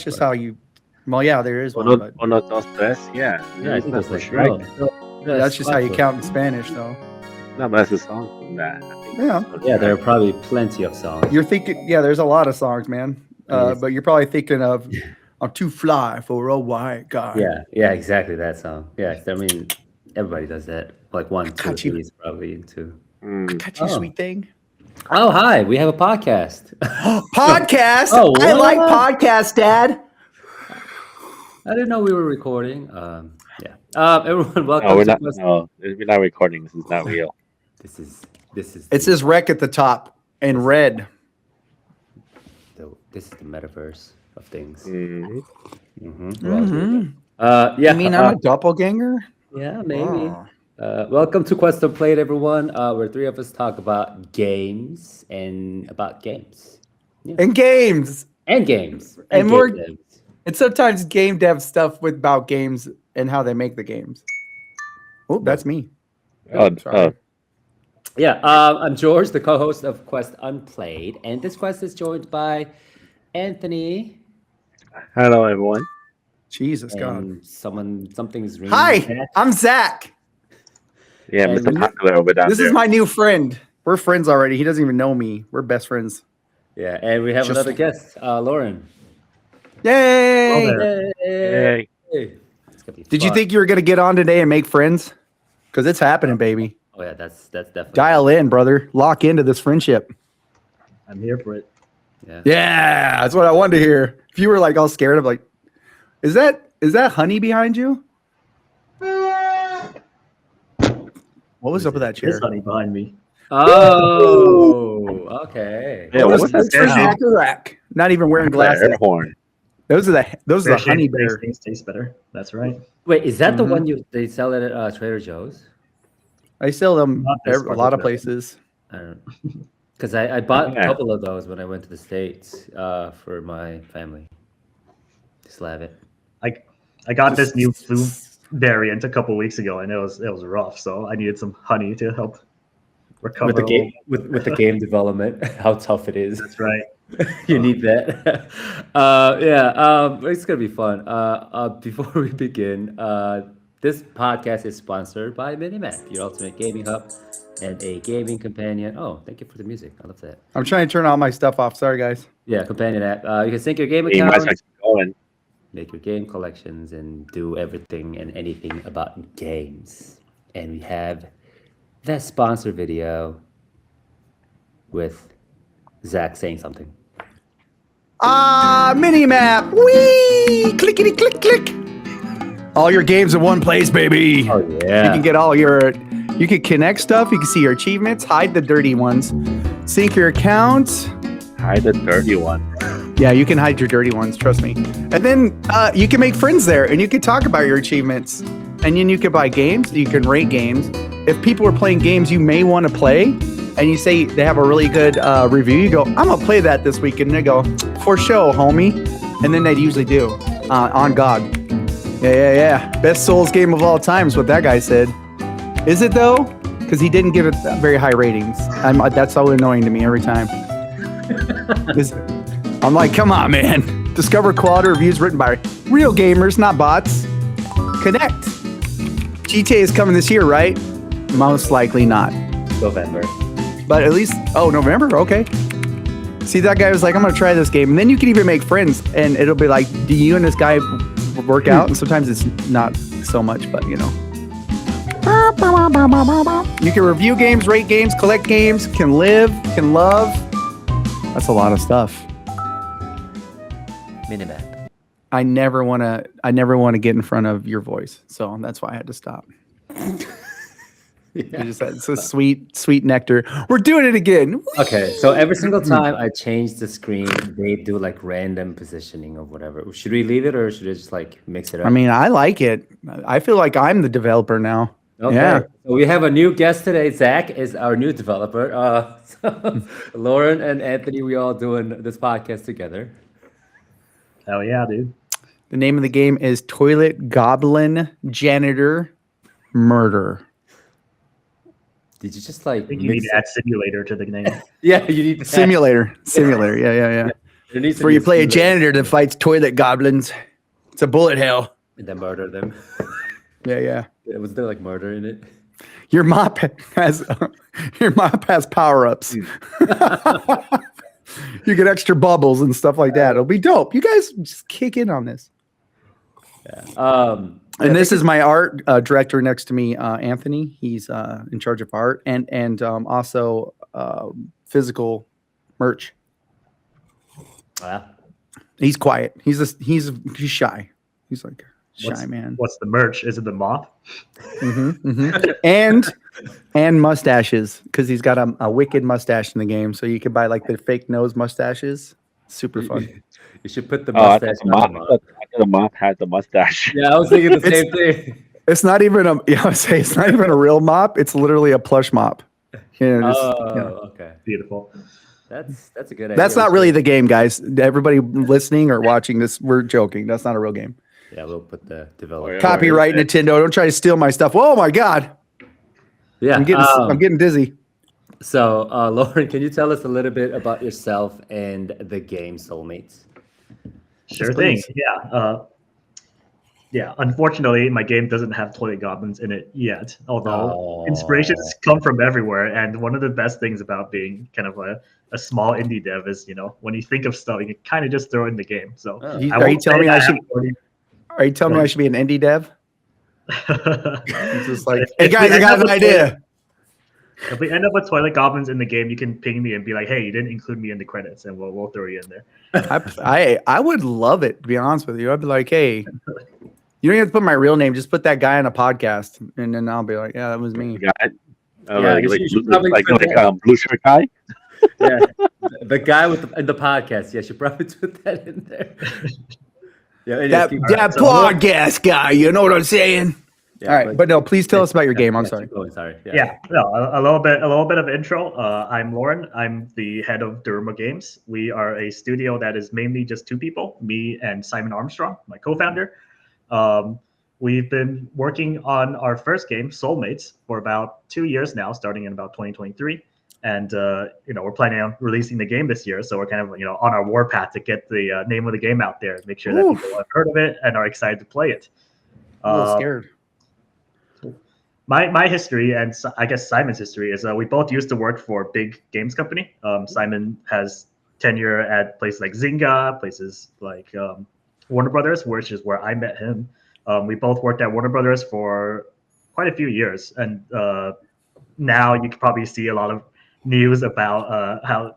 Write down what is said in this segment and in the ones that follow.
just how you. Well, yeah, there is one, Uno, but uno, dos, tres. Yeah, I think that's that's for like sure. that's just how you count in Spanish, though. No, but that's a song from that. I think Yeah. Yeah, there are probably plenty of songs. You're thinking, yeah, there's a lot of songs, man. But you're probably thinking of "I'm Too Fly for a White Guy." Yeah, exactly that song. Yeah, I mean, everybody does that. Like 1, 2, got you. 3 is probably into. I got you, sweet thing. Oh, hi, we have a podcast. Podcast. Oh, I what? like podcasts, Dad. I didn't know we were recording. Everyone, welcome. No, we're to not. Quest- No, we're not recording. This is not real. This is. It says "rec" at the top in red. This is the metaverse of things. Mhm. Yeah. You mean I'm a doppelganger? Yeah, maybe. Oh. Welcome to Quest Unplayed, everyone. Where three of us talk about games and about games. And games. And games. And game more- devs. And sometimes game dev stuff about games and how they make the games. Oh, that's me. Sorry. Yeah, I'm George, the co-host of Quest Unplayed, and this quest is joined by Anthony. Hello, everyone. Jesus God. And something's ringing. Hi, I'm Zach. Yeah, And Mr. Popular over down This there. is my new friend. We're friends already. He doesn't even know me. We're best friends. Yeah, and we have Just- another guest, Lauren. Yay! Hey. It's gonna be Did you fun. think you were gonna get on today and make friends? Because it's happening, baby. Oh yeah, that's definitely. Dial in, brother. Lock into this friendship. I'm here for it. Yeah. Yeah, that's what I wanted to hear. If you were like all scared, I'm like, is that honey behind you? What was up with that chair? There's honey behind me. Oh, okay. Yeah, what's that That's for sound? Zach. Not even wearing The glasses. air horn. Those are the Fair honey shake makes bear. things taste better. That's right. Wait, is that the Mhm. one they sell it at Trader Joe's? I sell them Not this a part lot of of it. places. I don't know. Because I bought Yeah. a couple of those when I went to the States for my family. Just love it. I got this new flu variant a couple weeks ago, and it was rough. So I needed some honey to help recover. With the a game, little. with the game development, how tough it is. That's right. You need that. It's gonna be fun. Before we begin, this podcast is sponsored by Minimap, your ultimate gaming hub and a gaming companion. Oh, thank you for the music. I love that. I'm trying to turn all my stuff off. Sorry, guys. Yeah, companion app. You can sync your game You might as account, well keep going. make your game collections, and do everything and anything about games. And we have that sponsor video with Zach saying something. Minimap. Whee! Clickety click click. All your games in one place, baby. Oh You yeah. can get you can connect stuff. You can see your achievements, hide the dirty ones, sync your accounts. Hide the dirty one. Yeah, you can hide your dirty ones, trust me. And then you can make friends there and you can talk about your achievements. And then you can buy games, you can rate games. If people are playing games you may want to play and you say they have a really good review, you go, I'm going to play that this week. And they go, for show, homie. And then they usually do, on God. Yeah. Best Souls game of all time is what that guy said. Is it though? Because he didn't give it very high ratings. That's so annoying to me every time. I'm like, come on, man. Discover quality reviews written by real gamers, not bots. Connect. GTA is coming this year, right? Most likely not. November. But at least, November? Okay. See, that guy was like, I'm going to try this game. And then you can even make friends. And it'll be like, do you and this guy work out? And sometimes it's not so much, but you know. You can review games, rate games, collect games, can live, can love. That's a lot of stuff. Minimap. I never want to get in front of your voice, so that's why I had to stop. It's a sweet nectar. We're doing it again. Okay, so every single time I change the screen, they do like random positioning of whatever. Should we leave it or should I just like mix it up? I mean, I like it. I feel like I'm the developer now. Okay. Yeah. So we have a new guest today. Zach is our new developer. Lauren and Anthony, we all doing this podcast together. Hell yeah, dude. The name of the game is Toilet Goblin Janitor Murder. Did you just like I think you need to add simulator to the name. Yeah, you need to Simulator. Yeah. There needs to Where be you play a skill janitor that fights toilet goblins. It's a bullet hell. and then murder them. Yeah. Was there like murder in it? Your mop has power-ups. You get extra bubbles and stuff like that. It'll be dope. You guys just kick in on this. Yeah. And this is my art director next to me, Anthony. He's in charge of art and also physical merch. Yeah. He's quiet. He's shy. He's like shy man. What's the merch? Is it the mop? And mustaches, because he's got a wicked mustache in the game. So you can buy like the fake nose mustaches. Super fun. You should put the I mustache thought on the mop. the mop had the mustache. Yeah, I was thinking the same thing. It's not even it's not even a real mop. It's literally a plush mop. Okay. Beautiful. That's a good idea. That's not really the game, guys. Everybody listening or watching this, we're joking. That's not a real game. Yeah, we'll put the developer. Yeah. Copyright Nintendo. Don't try to steal my stuff. Oh my god. Yeah. I'm getting dizzy. So, Lauren, can you tell us a little bit about yourself and the game Soulmates? Sure Please. thing. Yeah. Unfortunately, my game doesn't have toilet goblins in it yet. Although inspirations come from everywhere, and one of the best things about being kind of a small indie dev is, when you think of stuff, you can kind of just throw it in the game. So, Are you telling me I should? Are you telling me I should be an indie dev? It's just like, hey guys, I got an idea. If we end up with toilet goblins in the game, you can ping me and be like, "Hey, you didn't include me in the credits," and we'll throw you in there. I would love it, to be honest with you. I'd be like, hey, you don't have to put my real name. Just put that guy on a podcast, and then I'll be like, yeah, that was me. Blue shirt guy. Yeah, the guy in the podcast. Yeah, should probably put that in there. That podcast guy. You know what I'm saying? Yeah, all right, but no, please tell us about your game. I'm sorry. Sorry. A little bit of intro. I'm Lauren. I'm the head of Daruma Games. We are a studio that is mainly just two people, me and Simon Armstrong, my co-founder. We've been working on our first game, Soulmates, for about 2 years now, starting in about 2023. And we're planning on releasing the game this year, so we're kind of on our warpath to get the name of the game out there, make sure that people have heard of it and are excited to play it. I'm a little scared. My history, and I guess Simon's history, is we both used to work for big games company. Simon has tenure at places like Zynga, places like Warner Brothers, which is where I met him. We both worked at Warner Brothers for quite a few years, and now you can probably see a lot of news about how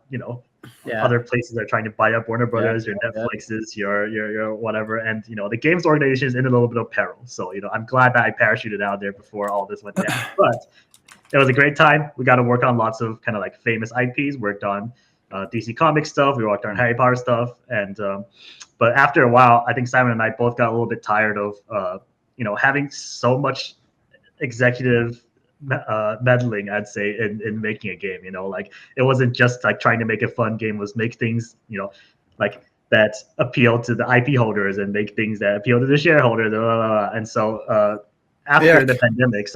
other places are trying to buy up Warner Brothers, your Netflixes, your whatever, and the games organization is in a little bit of peril. So I'm glad that I parachuted out there before all this went down. But it was a great time. We got to work on lots of kind of like famous IPs. Worked on DC Comics stuff. We worked on Harry Potter stuff, and but after a while, I think Simon and I both got a little bit tired of having so much executive meddling, I'd say, in making a game. Like it wasn't just like trying to make a fun game, was make things like that appeal to the IP holders and make things that appeal to the shareholders, blah, blah, blah. And so after the pandemic,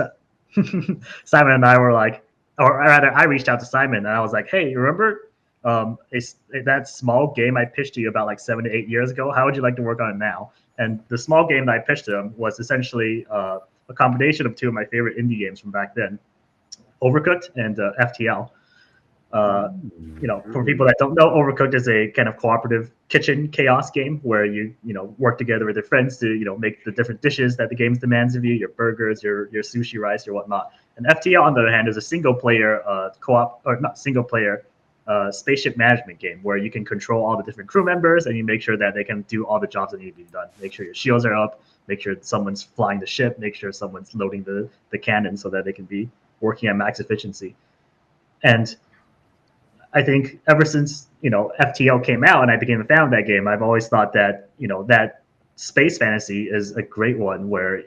Simon and I were like, or rather I reached out to Simon and I was like, hey, remember that small game I pitched to you about like 7 to 8 years ago? How would you like to work on it now? And the small game that I pitched to him was essentially a combination of two of my favorite indie games from back then, Overcooked and FTL. For people that don't know, Overcooked is a kind of cooperative kitchen chaos game where you work together with your friends to make the different dishes that the game demands of you, your burgers, your sushi rice, your whatnot. And FTL, on the other hand, is a single player spaceship management game where you can control all the different crew members and you make sure that they can do all the jobs that need to be done. Make sure your shields are up, make sure someone's flying the ship, make sure someone's loading the cannon so that they can be working at max efficiency. And I think ever since FTL came out and I became a fan of that game, I've always thought that that space fantasy is a great one where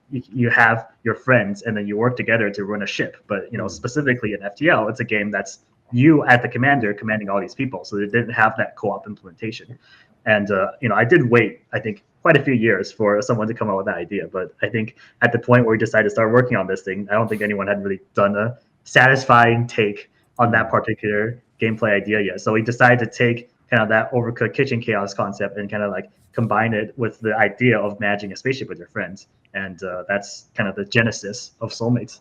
you have your friends and then you work together to run a ship. But specifically in FTL, it's a game that's you at the commander commanding all these people, so they didn't have that co-op implementation. And I did wait, I think, quite a few years for someone to come up with that idea. But I think at the point where we decided to start working on this thing, I don't think anyone had really done a satisfying take on that particular gameplay idea yet. So we decided to take kind of that overcooked kitchen chaos concept and kind of like combine it with the idea of managing a spaceship with your friends. And that's kind of the genesis of Soulmates.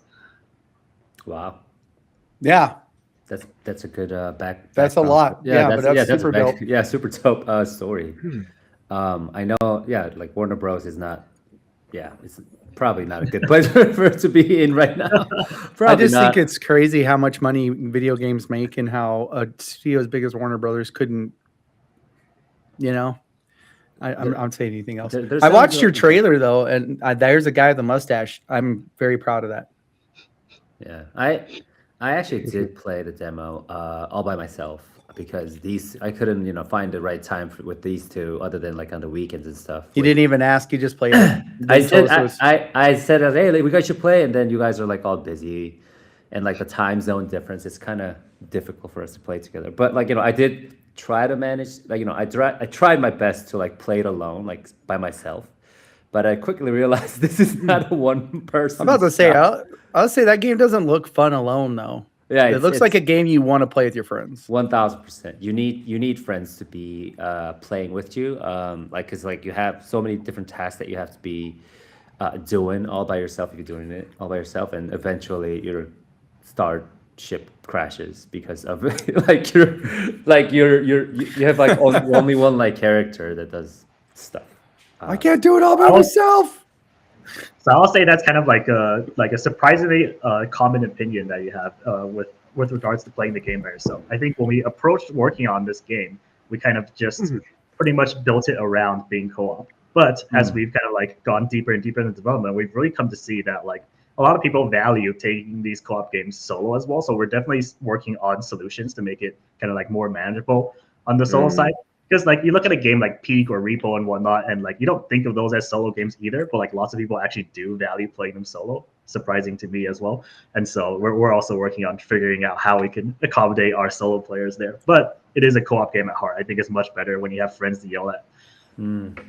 Wow. Yeah, That's a good back. That's a background. lot. Yeah, but that's a super dope. Yeah, super dope story. I know. Yeah, like Warner Bros is not. Yeah, it's probably not a good place for it to be in right now. Probably I just not. think it's crazy how much money video games make and how a studio as big as Warner Brothers couldn't, you know. I'm not saying anything else. There's I some watched your good- trailer though, and there's a guy with a mustache. I'm very proud of that. Yeah, I actually did play the demo all by myself because I couldn't find the right time with these two other than like on the weekends and stuff. You didn't even ask. You just played it. I They said told us it was- I said hey, like, we guys should play, and then you guys are like all busy, and like the time zone difference, it's kind of difficult for us to play together. But like I did try to manage, like I tried my best to like play it alone, like by myself. But I quickly realized this is not a one person. I'm about to say, I'll say that game doesn't look fun alone though. Yeah, It looks like a game you want to play with your friends. 1000%. You need friends to be playing with you, because like you have so many different tasks that you have to be doing all by yourself if you're doing it all by yourself, and eventually your starship crashes because of you have like only one like character that does stuff. I can't do it all by myself. So I'll say that's kind of like a surprisingly common opinion that you have with regards to playing the game by yourself. I think when we approached working on this game, we kind of just pretty much built it around being co-op. But as we've kind of like gone deeper and deeper into development, we've really come to see that like a lot of people value taking these co-op games solo as well. So we're definitely working on solutions to make it kind of like more manageable on the solo side. Because like you look at a game like Peak or Repo and whatnot, and like you don't think of those as solo games either, but like lots of people actually do value playing them solo. Surprising to me as well. And so we're also working on figuring out how we can accommodate our solo players there. But it is a co-op game at heart. I think it's much better when you have friends to yell at.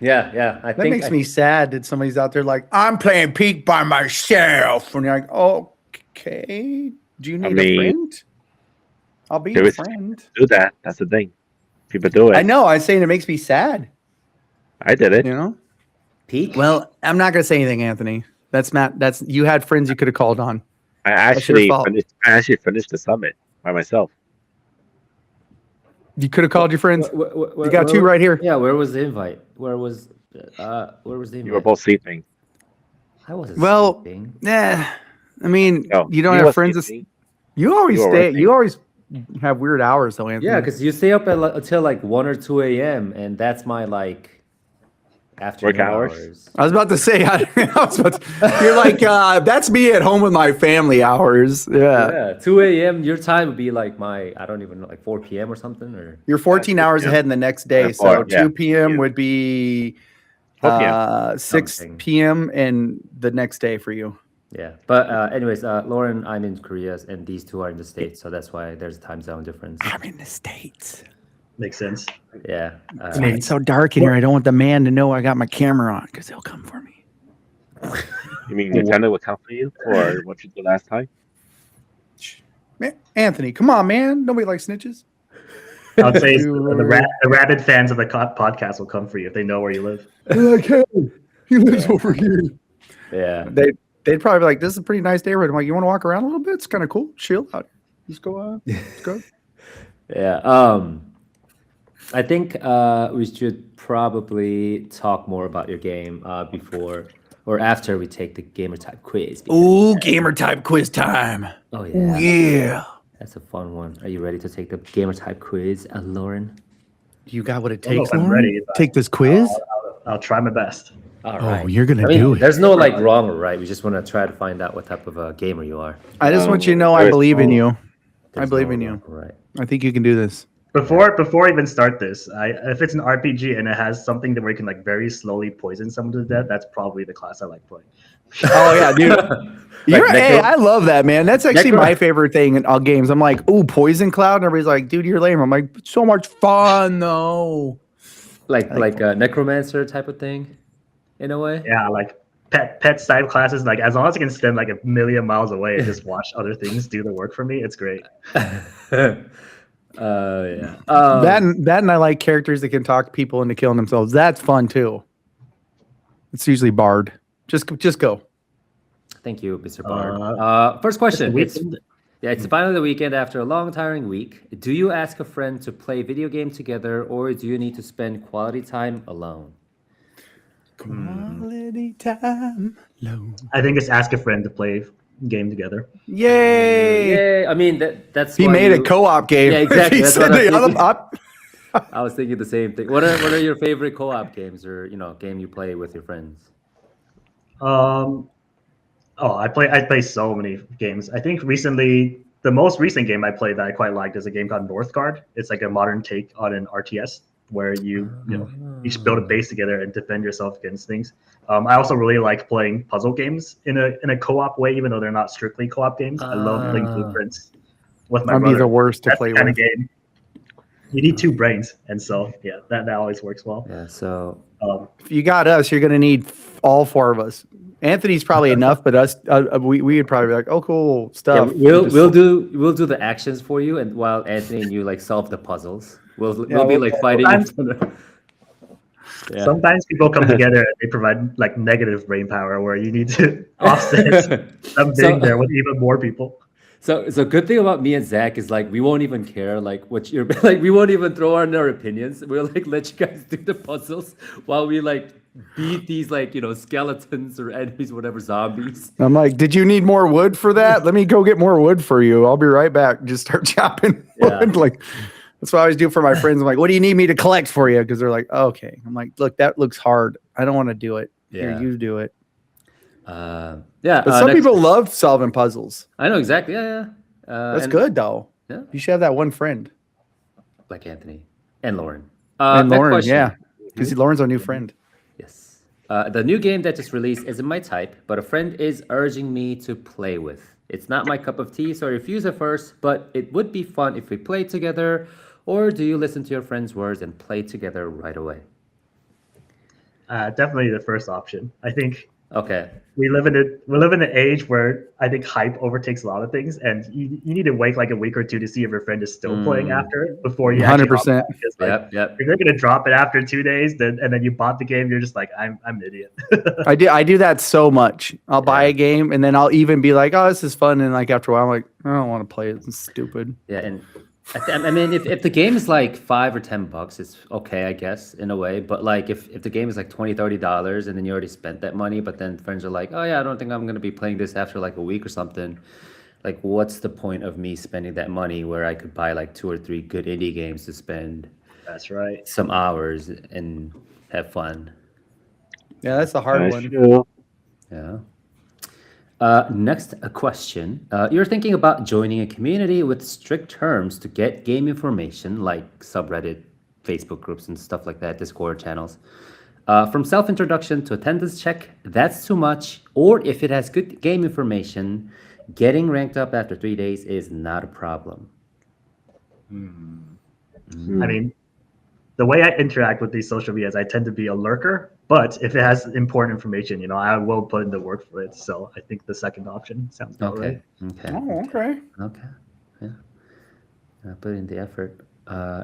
Yeah. That makes me sad that somebody's out there like, I'm playing Peak by myself. And you're like, okay, do you need a friend? I'll be your friend. Do that. That's the thing. People do it. I know. I'm saying it makes me sad. I did it. You know? Peak? Well, I'm not going to say anything, Anthony. That's you had friends you could have called on. I actually finished the summit by myself. You could have called your friends. You got two right here. Yeah, where was the invite? Where was the invite? You were both sleeping. I wasn't sleeping. Yeah. I mean, No, you don't have friends. You always stay. You always have weird hours, though, Anthony. Yeah, because you stay up until like 1 or 2 a.m. and that's my like afternoon work hours. I was about to say, you're like, that's me at home with my family hours. Yeah. 2 a.m. Your time would be like I don't even know, like 4 p.m. or something, or you're 14 hours ahead in the next day. So 2 p.m. would be 6 p.m. and the next day for you. Yeah, but anyways, Lauren, I'm in Korea, and these two are in the States, so that's why there's a time zone difference. I'm in the States. Makes sense. Yeah. It's so dark in here. I don't want the man to know I got my camera on because he'll come for me. You mean Nintendo would come for you for what you did last time? Man, Anthony, come on, man. Nobody likes snitches. I'd say the rabid fans of the podcast will come for you if they know where you live. They're like, hey, he lives over here. Yeah. They'd probably be like, this is a pretty nice neighborhood. I'm like, you want to walk around a little bit? It's kind of cool. Chill out. Let's go. Let's go. Yeah. I think we should probably talk more about your game before or after we take the gamer type quiz. Ooh, gamer type quiz time. Oh yeah. Yeah. That's a fun one. Are you ready to take the gamer type quiz, Lauren? You got what it I don't know takes, if I'm Lauren? ready, but Take this quiz? I'll try my best. All right. Oh, you're gonna do it. There's no like wrong or right. We just want to try to find out what type of a gamer you are. I just want you to know I believe in you. I believe in you. Right. I think you can do this. Before I even start this, if it's an RPG and it has something that where you can like very slowly poison someone to death, that's probably the class I like playing. Oh yeah, dude. Hey, I love that, man. That's actually my favorite thing in all games. I'm like, ooh, Poison Cloud, and everybody's like, dude, you're lame. I'm like, so much fun though. Like a necromancer type of thing, in a way. Yeah, like pet side classes. Like as long as I can spend like 1,000,000 miles away and just watch other things do the work for me, it's great. Yeah. That and I like characters that can talk people into killing themselves. That's fun too. It's usually Bard. Just go. Thank you, Mr. Bard. First question. It's finally the weekend after a long, tiring week. Do you ask a friend to play video game together, or do you need to spend quality time alone? Quality time alone. I think it's ask a friend to play game together. Yay! I mean that's He why made a co-op game. Yeah, exactly. He That's said what I'm the other- I was thinking the same thing. What are your favorite co-op games, or game you play with your friends? I play so many games. I think recently the most recent game I played that I quite liked is a game called Northgard. It's like a modern take on an RTS where you each build a base together and defend yourself against things. I also really like playing puzzle games in a co-op way, even though they're not strictly co-op games. I love playing Blueprints with my I'd brother. be the worst to That's play the kind with. of game. You need two brains, and so that always works well. Yeah, so If you got us, you're gonna need all four of us. Anthony's probably enough, but us, we would probably be like, oh, cool stuff. we'll do the actions for you, and while Anthony and you like solve the puzzles, we'll be like fighting. Sometimes people come together and they provide like negative brain power where you need to offset them being there with even more people. So good thing about me and Zach is like we won't even care like what you're like, we won't even throw on our opinions. We'll like let you guys do the puzzles while we like beat these like skeletons or enemies, whatever, zombies. I'm like, did you need more wood for that? Let me go get more wood for you. I'll be right back. Just start chopping wood. Like that's what I always do for my friends. I'm like, what do you need me to collect for you? Because they're like, oh, okay. I'm like, look, that looks hard. I don't want to do it. Here, you do it. But some people love solving puzzles. I know exactly. Yeah. That's good though. Yeah. You should have that one friend. Like Anthony and Lauren. And Lauren, question. yeah. Because Lauren's our new friend. Yes. The new game that just released isn't my type, but a friend is urging me to play with. It's not my cup of tea, so I refuse at first, but it would be fun if we played together. Or do you listen to your friend's words and play together right away? Definitely the first option. I think Okay. we live in an age where I think hype overtakes a lot of things, and you need to wait like a week or two to see if your friend is still playing after it before you 100%. Like, Yep. if they're gonna drop it after 2 days, and then you bought the game, you're just like, I'm an idiot. I do that so much. I'll buy a game and then I'll even be like, oh, this is fun. And like after a while, I'm like, I don't want to play it. It's stupid. Yeah, and I mean, if the game is like $5 or $10, it's okay, I guess, in a way. But like if the game is like $20-$30 and then you already spent that money, but then friends are like, oh yeah, I don't think I'm gonna be playing this after like a week or something. Like, what's the point of me spending that money where I could buy like 2 or 3 good indie games to spend? That's right. Some hours and have fun. Yeah, that's the hard one. True. Yeah. Next, a question. You're thinking about joining a community with strict terms to get game information, like subreddit, Facebook groups, and stuff like that, Discord channels. From self-introduction to attendance check, that's too much. Or if it has good game information, getting ranked up after 3 days is not a problem. I mean, the way I interact with these social medias, I tend to be a lurker. But if it has important information, I will put in the work for it. So I think the second option sounds about right. Okay. Oh, okay. Okay. Yeah. Put in the effort.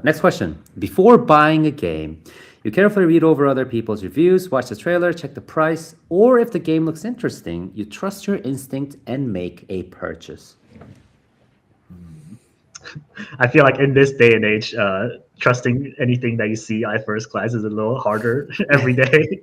Next question. Before buying a game, you carefully read over other people's reviews, watch the trailer, check the price, or if the game looks interesting, you trust your instinct and make a purchase. I feel like in this day and age, trusting anything that you see at first glance is a little harder every day.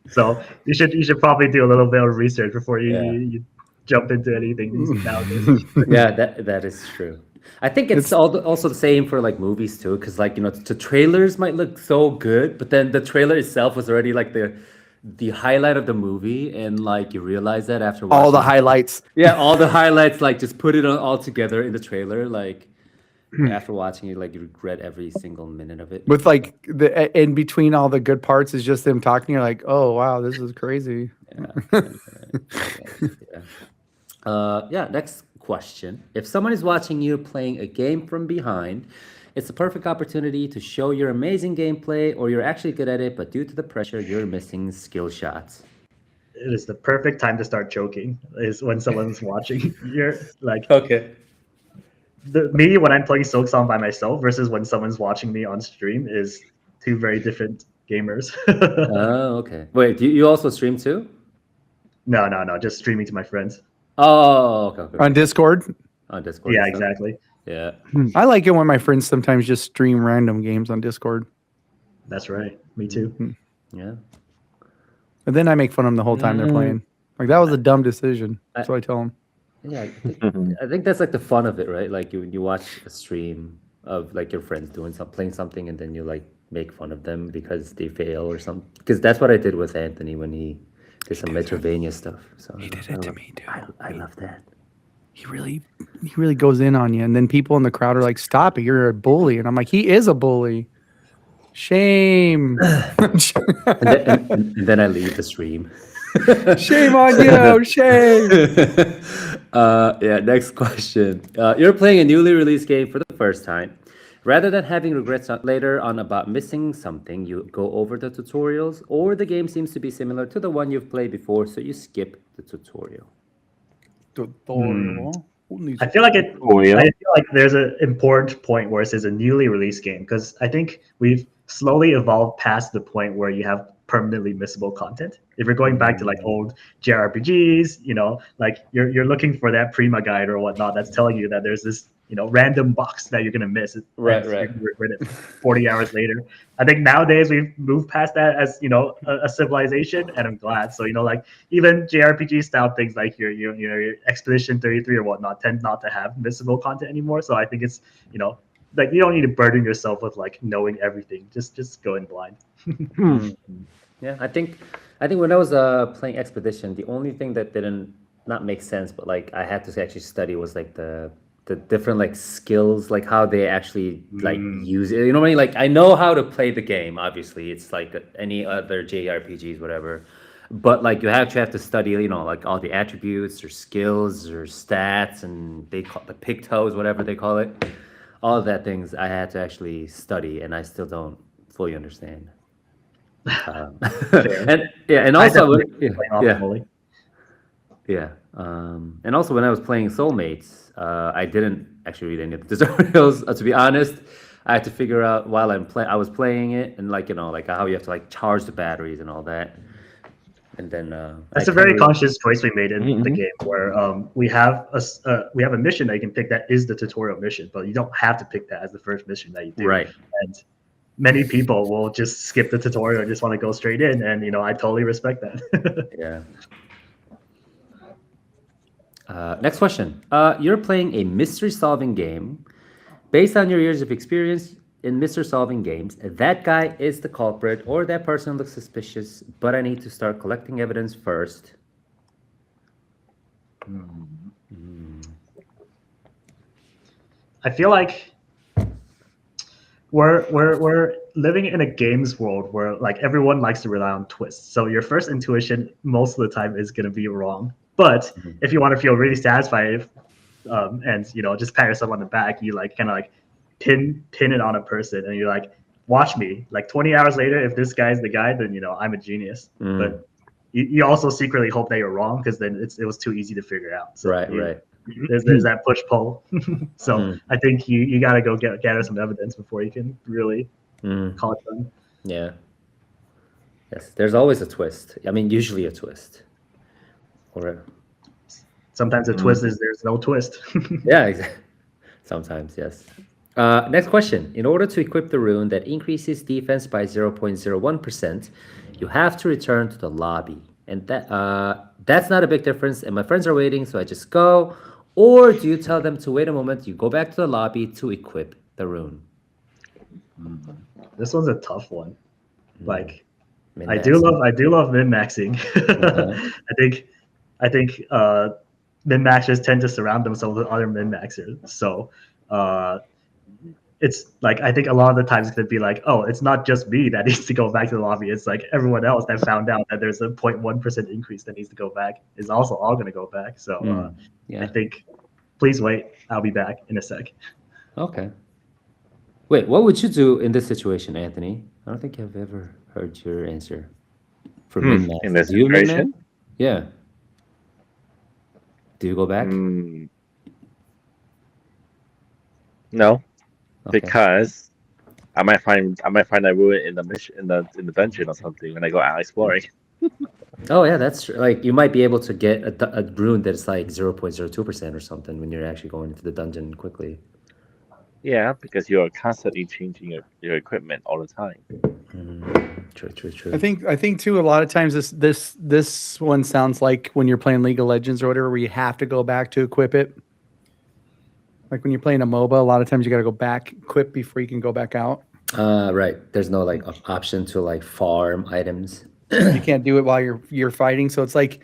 So you should probably do a little bit of research before you jump into anything nowadays. Yeah, that is true. I think it's also the same for like movies too, because like the trailers might look so good, but then the trailer itself was already like the highlight of the movie, and like you realize that after watching All the highlights. Yeah, all the highlights, like just put it all together in the trailer. Like after watching it, like you regret every single minute of it. With like the in between all the good parts is just them talking. You're like, oh wow, this is crazy. Yeah. Next question. If someone is watching you playing a game from behind, it's a perfect opportunity to show your amazing gameplay, or you're actually good at it, but due to the pressure, you're missing skill shots. It is the perfect time to start joking. Is when someone's watching. You're like, Okay. me when I'm playing Silksong by myself versus when someone's watching me on stream is two very different gamers. Oh, okay. Wait, do you also stream too? No, just streaming to my friends. Oh, okay. On Discord. On Discord. Yeah, and stuff? exactly. Yeah. I like it when my friends sometimes just stream random games on Discord. That's right. Me too. Yeah. And then I make fun of them the whole time they're playing. Like, that was a dumb decision. That's what I tell them. Yeah, I think that's like the fun of it, right? Like you watch a stream of like your friends playing something, and then you like make fun of them because they fail or something. Because that's what I did with Anthony when he did some Metrovania stuff. So He did it to me too. I love that. He really goes in on you, and then people in the crowd are like, "Stop it! You're a bully!" And I'm like, "He is a bully. Shame." And then I leave the stream. Shame on you! Shame. Yeah, next question. You're playing a newly released game for the first time. Rather than having regrets later on about missing something, you go over the tutorials, or the game seems to be similar to the one you've played before, so you skip the tutorial. I feel like it. Oh, yeah. I feel like there's an important point where it says a newly released game because I think we've slowly evolved past the point where you have permanently missable content. If you're going back to like old JRPGs, like you're looking for that Prima guide or whatnot that's telling you that there's this random box that you're gonna miss. Right. You're gonna regret it 40 hours later. I think nowadays we've moved past that as a civilization, and I'm glad. So like even JRPG style things like your Expedition 33 or whatnot tend not to have missable content anymore. So I think it's like you don't need to burden yourself with like knowing everything. Just go in blind. Yeah, I think when I was playing Expedition, the only thing that didn't not make sense, but like I had to actually study was like the different like skills, like how they actually like use it. You know what I mean? Like I know how to play the game. Obviously, it's like any other JRPGs, whatever. But like you actually have to study, like all the attributes or skills or stats, and they call the pictos, whatever they call it. All of that things I had to actually study, and I still don't fully understand. And also and also when I was playing Soulmates, I didn't actually read any of the tutorials. To be honest, I had to figure out while I was playing it, and like like how you have to like charge the batteries and all that. And then that's a very conscious choice we made in the game, where we have a mission that you can pick that is the tutorial mission, but you don't have to pick that as the first mission that you do. Right. And many people will just skip the tutorial and just want to go straight in, and I totally respect that. Yeah. Next question. You're playing a mystery-solving game. Based on your years of experience in mystery-solving games, that guy is the culprit or that person looks suspicious, but I need to start collecting evidence first. I feel like we're living in a games world where like everyone likes to rely on twists. So your first intuition most of the time is going to be wrong. But if you want to feel really satisfied, and just pat yourself on the back, you like kind of like pin it on a person, and you're like, watch me. Like 20 hours later, if this guy's the guy, then I'm a genius. But you also secretly hope that you're wrong because then it was too easy to figure out. So right. There's that push pull. So I think you got to go gather some evidence before you can really call it done. Yeah. Yes, there's always a twist. I mean, usually a twist. Or sometimes the twist is there's no twist. Yeah, exactly. Sometimes, yes. Next question. In order to equip the rune that increases defense by 0.01%, you have to return to the lobby. And that's not a big difference. And my friends are waiting, so I just go. Or do you tell them to wait a moment? You go back to the lobby to equip the rune. This one's a tough one. Like, I do love min-maxing. I think min-maxers tend to surround themselves with other min-maxers. So it's like I think a lot of the times it could be like, oh, it's not just me that needs to go back to the lobby. It's like everyone else that found out that there's a 0.1% increase that needs to go back is also all going to go back. So I think please wait. I'll be back in a sec. Okay. Wait, what would you do in this situation, Anthony? I don't think I've ever heard your answer for min-max. In this situation? Yeah. Do you go back? No, Okay. because I might find a ruin in the mission in the dungeon or something when I go out exploring. Oh yeah, that's true. Like you might be able to get a rune that's like 0.02% or something when you're actually going into the dungeon quickly. Yeah, because you're constantly changing your equipment all the time. True. I think too. A lot of times this one sounds like when you're playing League of Legends or whatever, where you have to go back to equip it. Like when you're playing a MOBA, a lot of times you got to go back equip before you can go back out. Right. There's no like option to like farm items. You can't do it while you're fighting. So it's like,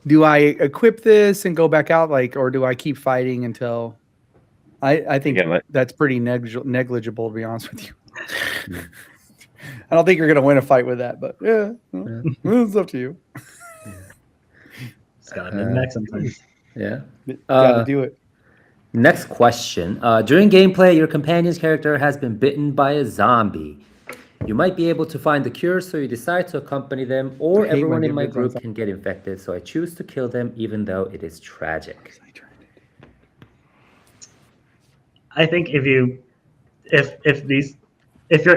do I equip this and go back out, like, or do I keep fighting until? I think Again, that's pretty negligible, to be honest with you. I don't think you're gonna win a fight with that, but yeah, it's up to you. It's gotta min-max sometimes. Yeah. Gotta do it. Next question. During gameplay, your companion's character has been bitten by a zombie. You might be able to find the cure, so you decide to accompany them, or I hate when everyone in my gameplays on group zombies. can get infected, so I choose to kill them even though it is tragic. I think if you're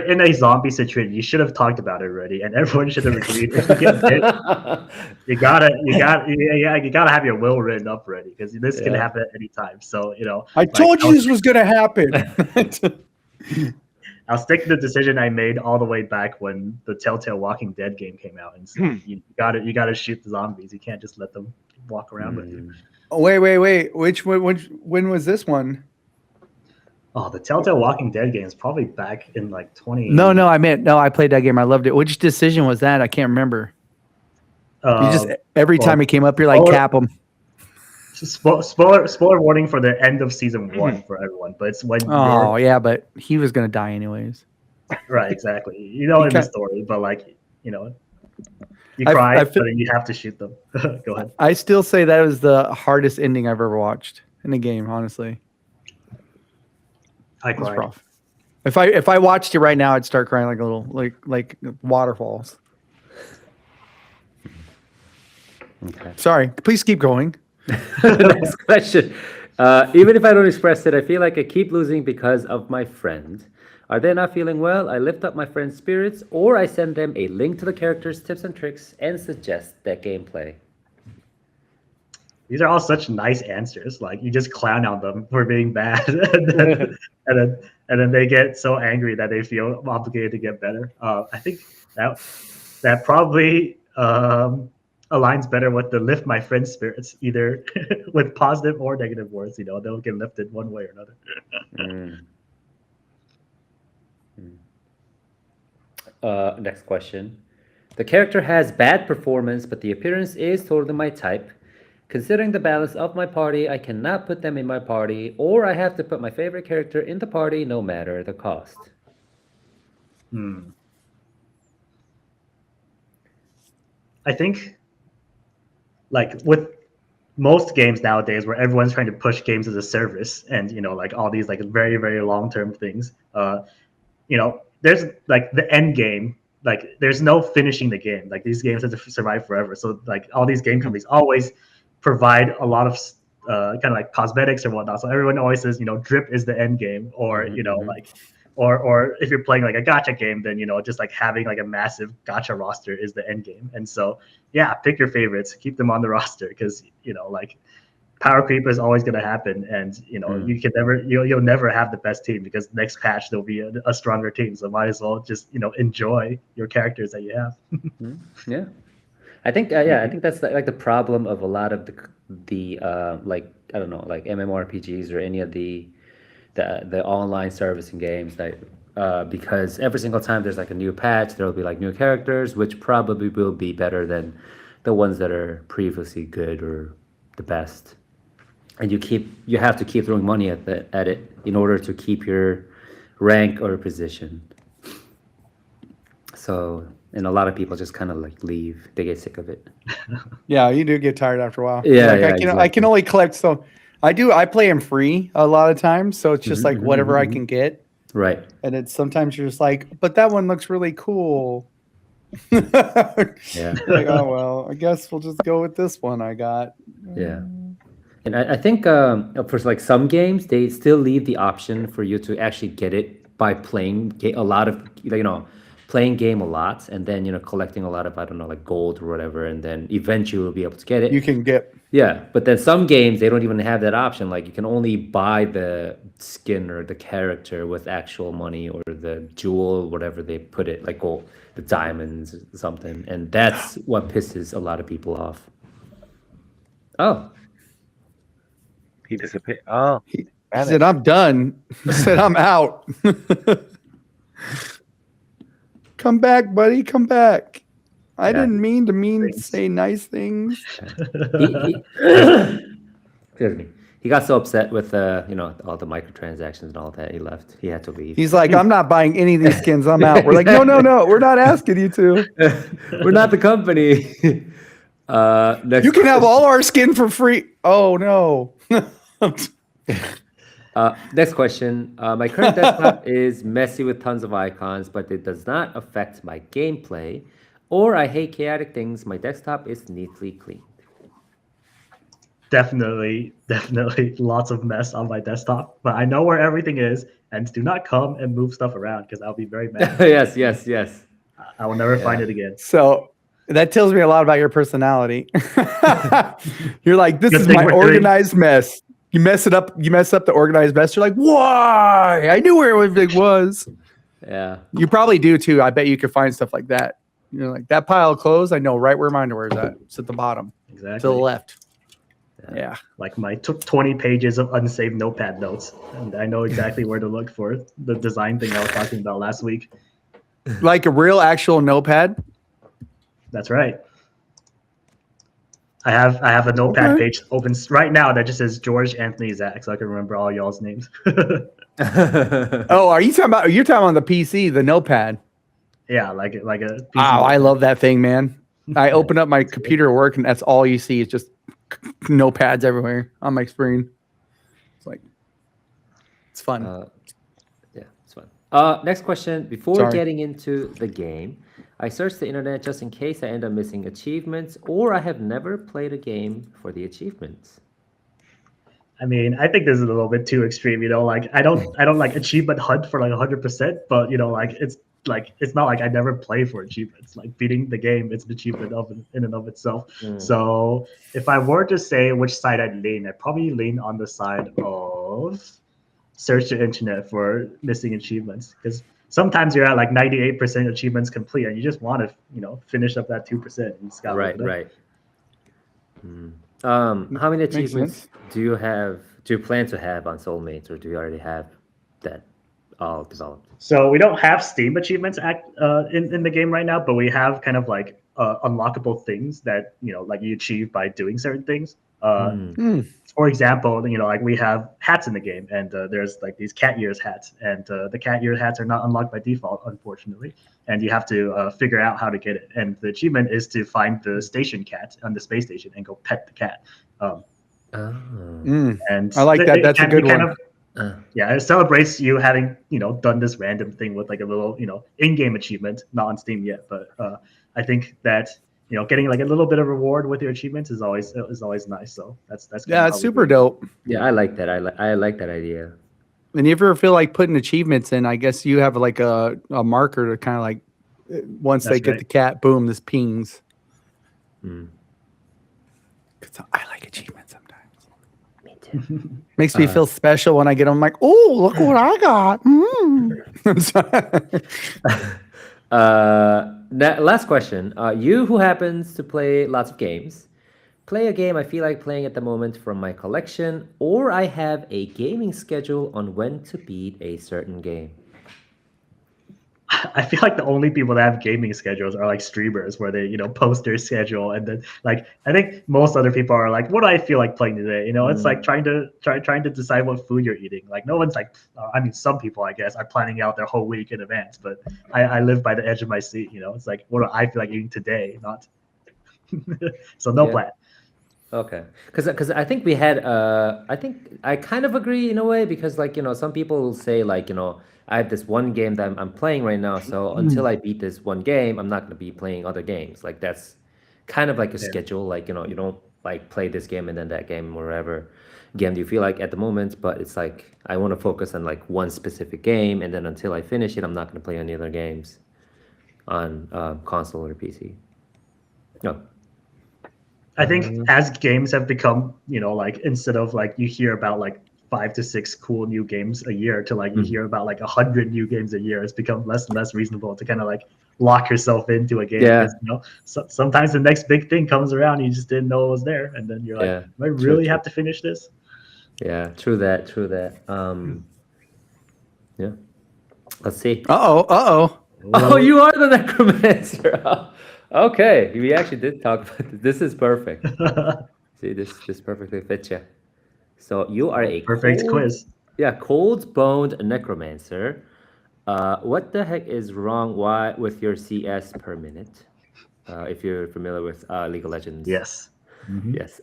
in a zombie situation, you should have talked about it already, and everyone should have agreed. If you get bit, you gotta have your will written up ready, because this can Yeah. happen at any time. So I told you this was gonna happen. I'll stick to the decision I made all the way back when the Telltale Walking Dead game came out, and so you gotta shoot the zombies. You can't just let them walk around with you. Oh, wait. When was this one? Oh, the Telltale Walking Dead game is probably back in like 20. No, I played that game. I loved it. Which decision was that? I can't remember. You just every time it came up, you're like, cap them. Spoiler warning for the end of season 1 for everyone, but it's when yeah, but he was gonna die anyways. Right, exactly. In the story, but like you I cry, feel- but you have to shoot them. Go ahead. I still say that was the hardest ending I've ever watched in a game. Honestly, I it's cried. rough. If I watched it right now, I'd start crying like a little like waterfalls. Okay. Sorry, please keep going. Next question. Even if I don't express it, I feel like I keep losing because of my friend. Are they not feeling well? I lift up my friend's spirits, or I send them a link to the characters, tips and tricks, and suggest that gameplay. These are all such nice answers. Like you just clown on them for being bad, and then they get so angry that they feel obligated to get better. I think that probably aligns better with the lift my friend's spirits, either with positive or negative words. They'll get lifted one way or another. Next question. The character has bad performance, but the appearance is totally my type. Considering the balance of my party, I cannot put them in my party, or I have to put my favorite character in the party no matter the cost. I think, like with most games nowadays, where everyone's trying to push games as a service, and like all these like very very long term things, there's like the end game. Like there's no finishing the game. Like these games have to survive forever. So like all these game companies always provide a lot of kind of like cosmetics or whatnot. So everyone always says, drip is the end game, or like, or if you're playing like a gacha game, then just like having like a massive gacha roster is the end game. And so yeah, pick your favorites, keep them on the roster, because like power creep is always going to happen, and you can never you'll never have the best team, because next patch there'll be a stronger team. So might as well just enjoy your characters that you have. Yeah. I think I think that's like the problem of a lot of the like I don't know, like MMORPGs or any of the online servicing games that because every single time there's like a new patch, there will be like new characters, which probably will be better than the ones that are previously good or the best. And you have to keep throwing money at it in order to keep your rank or position. So, and a lot of people just kind of like leave. They get sick of it. Yeah, you do get tired after a while. Yeah, like, yeah, I exactly. can only collect so. I play them free a lot of times, so it's just like whatever I can get. Right. And it's sometimes you're just like, but that one looks really cool. Yeah. Like, oh well, I guess we'll just go with this one I got. Yeah. And I think for like some games, they still leave the option for you to actually get it by playing a lot of, playing game a lot, and then collecting a lot of, I don't know, like gold or whatever, and then eventually you'll be able to get it. You can get. Yeah, but then some games they don't even have that option. Like you can only buy the skin or the character with actual money or the jewel, whatever they put it, like gold, the diamonds, or something, and that's what pisses a lot of people off. Oh, He disappeared. Oh, He said, "I'm done." He said, "I'm out." Come back, buddy. Come back. I didn't mean to say nice things. Excuse me. He got so upset with all the microtransactions and all that. He left. He had to leave. He's like, "I'm not buying any of these skins. I'm out." We're like, "No, we're not asking you to. We're not the company." Next You can have all our skin for free." Oh no. Next question. My current desktop is messy with tons of icons, but it does not affect my gameplay. Or I hate chaotic things. My desktop is neatly cleaned. Definitely lots of mess on my desktop, but I know where everything is, and do not come and move stuff around because I'll be very mad. Yes. I will never find it again. So that tells me a lot about your personality. You're like, this Good is thing my we're doing- organized mess. You mess it up. You mess up the organized mess. You're like, why? I knew where everything was. Yeah. You probably do too. I bet you could find stuff like that. You're like, that pile of clothes, I know right where my underwear is at. It's at the bottom, Exactly. to the left. Yeah. Like my 20 pages of unsaved notepad notes, and I know exactly where to look for the design thing I was talking about last week. Like a real actual notepad. That's right. I have a notepad page open right now that just says George Anthony Zach, so I can remember all y'all's names. Oh, you're talking about on the PC, the notepad. Yeah, like a PC. Wow, I love that thing, man. I open up my computer at work and that's all you see is just notepads everywhere on my screen. It's like, it's fun. Yeah, it's fun. Next question. Before getting into the game, I searched the internet just in case I end up missing achievements, or I have never played a game for the achievements. I mean, I think this is a little bit too extreme. Like I don't like achievement hunt for like 100%, but it's not like I never play for achievements. Like beating the game, it's an achievement in and of itself. So if I were to say which side I'd probably lean on the side of search the internet for missing achievements, because sometimes you're at like 98% achievements complete, and you just want to finish up that 2%. And Right. How many achievements do you plan to have on Soulmates, or do you already have that all developed? So we don't have Steam achievements in the game right now, but we have kind of like unlockable things that like you achieve by doing certain things. For example, like we have hats in the game, and there's like these cat ears hats, and the cat ear hats are not unlocked by default, unfortunately, and you have to figure out how to get it. And the achievement is to find the station cat on the space station and go pet the cat. And I like that. That's a good one. Yeah, it celebrates you having done this random thing with like a little in-game achievement, not on Steam yet, but I think that getting like a little bit of reward with your achievements is always nice. So that's it's super dope. Yeah, I like that. I like that idea. And you ever feel like putting achievements in? I guess you have like a marker to kind of like once they get the cat, boom, this pings. Because I like achievements sometimes. Me too. Makes me feel special when I get them. I'm like, oh, look what I got. Last question. You who happens to play lots of games, play a game I feel like playing at the moment from my collection, or I have a gaming schedule on when to beat a certain game. I feel like the only people that have gaming schedules are like streamers, where they post their schedule, and then like I think most other people are like, what do I feel like playing today? It's like trying to decide what food you're eating. Like no one's like, I mean, some people I guess are planning out their whole week in advance, but I live by the edge of my seat. It's like, what do I feel like eating today? Not so no plan. Okay, because I think we had I think I kind of agree in a way, because like some people say like I have this one game that I'm playing right now, so until I beat this one game, I'm not going to be playing other games. Like that's kind of like a schedule. Like you don't like play this game and then that game, whatever game do you feel like at the moment. But it's like I want to focus on like one specific game, and then until I finish it, I'm not going to play any other games on console or PC. No. I think as games have become, like instead of like you hear about like 5 to 6 cool new games a year to like you hear about like 100 new games a year, it's become less and less reasonable to kind of like lock yourself into a game. Yeah. Because, sometimes the next big thing comes around, you just didn't know it was there, and then you're like, Yeah, do I really have to finish this? Yeah, true that. Yeah. Let's see. Uh-oh. Oh, you are the necromancer. Oh, okay, we actually did talk about this. This is perfect. See, this perfectly fits you. So you are a Perfect quiz. Yeah, cold-boned necromancer. What the heck is wrong? Why with your CS per minute? If you're familiar with League of Legends. Yes. Yes.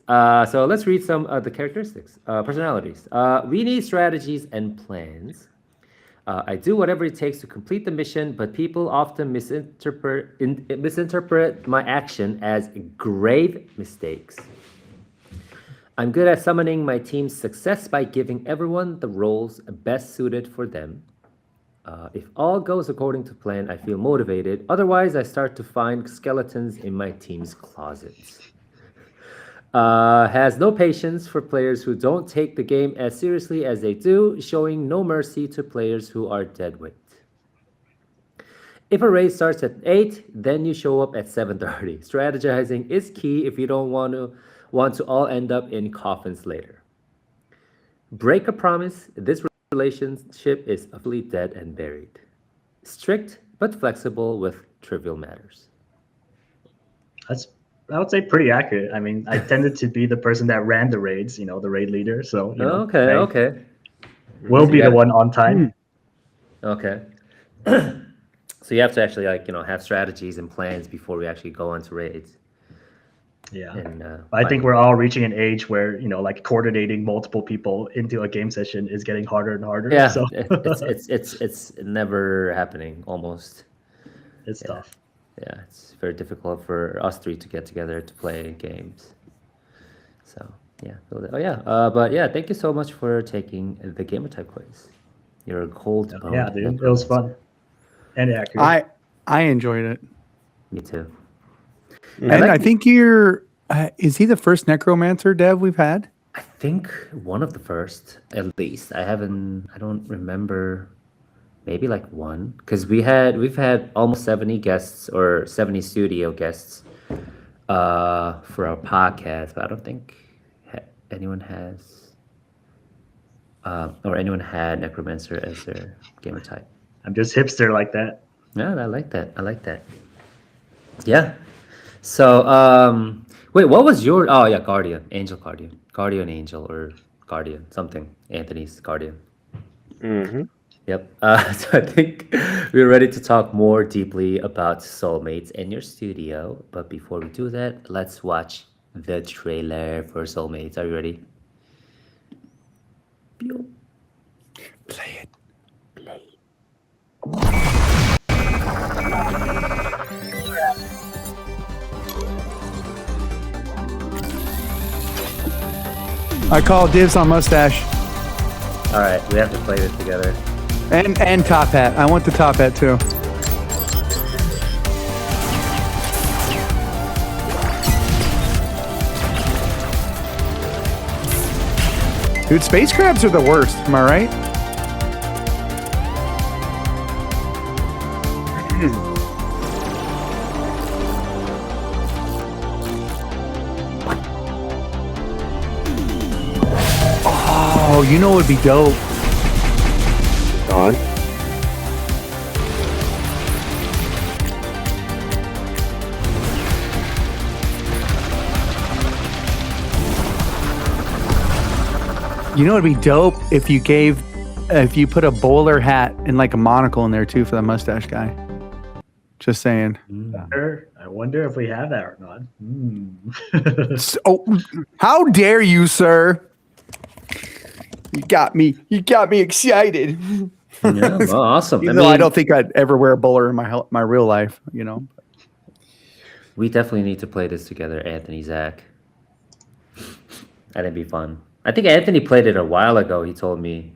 So let's read some of the characteristics, personalities. We need strategies and plans. I do whatever it takes to complete the mission, but people often misinterpret my action as grave mistakes. I'm good at summoning my team's success by giving everyone the roles best suited for them. If all goes according to plan, I feel motivated. Otherwise, I start to find skeletons in my team's closets. Has no patience for players who don't take the game as seriously as they do, showing no mercy to players who are dead weight. If a raid starts at 8, then you show up at 7:30. Strategizing is key if you don't want to all end up in coffins later. Break a promise. This relationship is officially dead and buried. Strict but flexible with trivial matters. That's, I would say, pretty accurate. I mean, I tended to be the person that ran the raids, the raid leader. So, Okay. We'll So be you the got- one on time. Okay. So you have to actually have strategies and plans before we actually go into raids. Yeah. And I think we're all reaching an age where, like coordinating multiple people into a game session is getting harder and harder. yeah, So it's never happening almost. it's tough. Yeah, it's very difficult for us three to get together to play games. So yeah. But yeah, thank you so much for taking the gamer type quiz. You're a cold. Yeah, dude, it was fun and accurate. I enjoyed it. Me too. And I think you're is he the first necromancer dev we've had? I think one of the first, at least. I don't remember. Maybe like one, because we've had almost 70 guests or 70 studio guests for our podcast, but I don't think anyone has or anyone had necromancer as their gamer type. I'm just hipster like that. Yeah, I like that. Yeah. So wait, what was your guardian angel or guardian something, Anthony's guardian. Yep. So I think we're ready to talk more deeply about soulmates in your studio. But before we do that, let's watch the trailer for Soulmates. Are you ready? Play it. I call dibs on mustache All right, we have to play this together. and top hat. I want the top hat too. Dude, space crabs are the worst. Am I right? Oh, you know what would be dope? On. You know, it'd be dope if you put a bowler hat and like a monocle in there too for the mustache guy. Just saying. I wonder if we have that or not. Oh, how dare you, sir? You got me excited. Yeah, well, awesome. Even though I don't think I'd ever wear a bowler in my real life, you know. We definitely need to play this together, Anthony, Zach. That'd be fun. I think Anthony played it a while ago. He told me.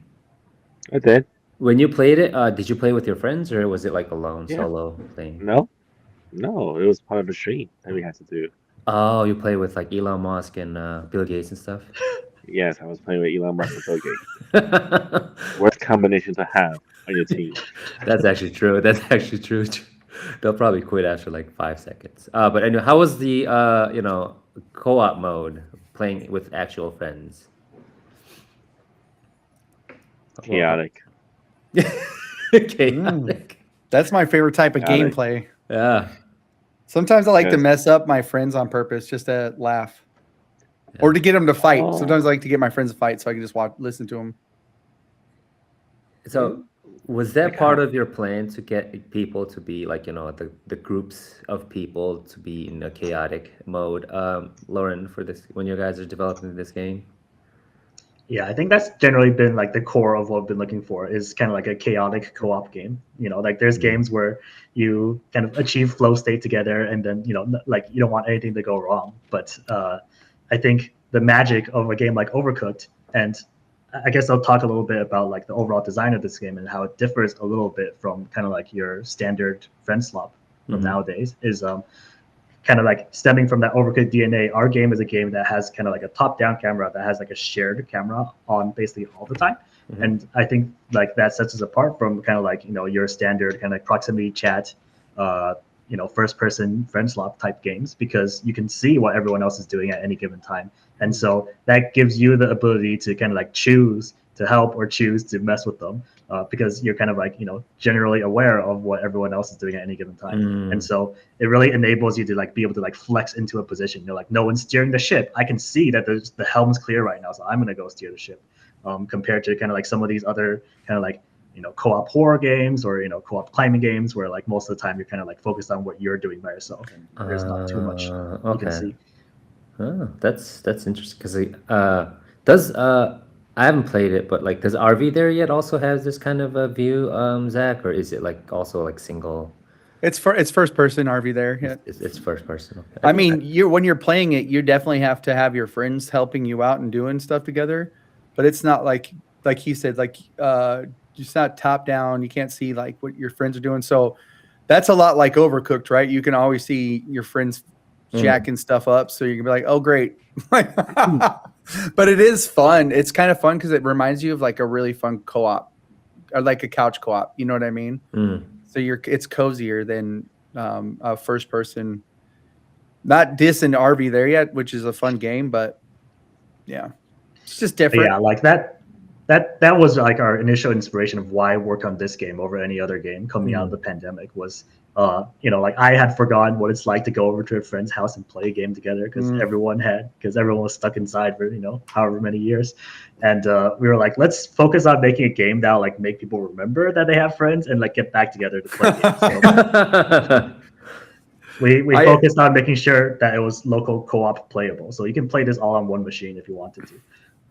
I did. When you played it, did you play with your friends or was it like alone, Yeah. solo thing? No, it was part of the stream that we had to do. Oh, you play with like Elon Musk and Bill Gates and stuff. Yes, I was playing with Elon Musk and Bill Gates. Worst combination to have on your team. That's actually true. That's actually true. They'll probably quit after like 5 seconds. But anyway, how was the co-op mode playing with actual friends? Chaotic. Chaotic. That's my favorite type of Chaotic. gameplay. Yeah. Sometimes I like to Yes. mess up my friends on purpose just to laugh. Or to get them to fight. Oh. Sometimes I like to get my friends to fight so I can just listen to them. So was that Like part how- of your plan to get people to be like, the groups of people to be in a chaotic mode? Lauren, for this, when you guys are developing this game? Yeah, I think that's generally been like the core of what I've been looking for is kind of like a chaotic co-op game. Like there's games where you kind of achieve flow state together and then, like you don't want anything to go wrong. But I think the magic of a game like Overcooked, and I guess I'll talk a little bit about like the overall design of this game and how it differs a little bit from kind of like your standard friend swap from nowadays is kind of like stemming from that Overcooked DNA. Our game is a game that has kind of like a top-down camera that has like a shared camera on basically all the time. And I think like that sets us apart from kind of like, your standard kind of proximity chat, first-person friend swap type games, because you can see what everyone else is doing at any given time. And so that gives you the ability to kind of like choose to help or choose to mess with them because you're kind of like, generally aware of what everyone else is doing at any given time. And so it really enables you to like be able to like flex into a position. You're like, no one's steering the ship. I can see that the helm's clear right now, so I'm going to go steer the ship. Compared to kind of like some of these other kind of like, co-op horror games or, co-op climbing games where like most of the time you're kind of like focused on what you're doing by yourself and there's not too much you can see. Oh, that's interesting because does I haven't played it, but like does RV there yet also has this kind of a view, Zach, or is it like also like single? It's first person RV there. Yeah. It's first person. Okay. I mean, when you're playing it, you definitely have to have your friends helping you out and doing stuff together. But it's not like he said, like it's not top down. You can't see like what your friends are doing. So that's a lot like Overcooked, right? You can always see your friends jacking stuff up, so you can be like, "Oh, great!" But it is fun. It's kind of fun because it reminds you of like a really fun co-op, or like a couch co-op. You know what I mean? So it's cozier than a first person. Not dissing RV there yet, which is a fun game, but yeah, it's just different. But yeah, like that was like our initial inspiration of why work on this game over any other game coming out of the pandemic was like I had forgotten what it's like to go over to a friend's house and play a game together because everyone was stuck inside for however many years, and we were like, let's focus on making a game that'll like make people remember that they have friends and like get back together to play games. So we focused on making sure that it was local co-op playable, so you can play this all on one machine if you wanted to.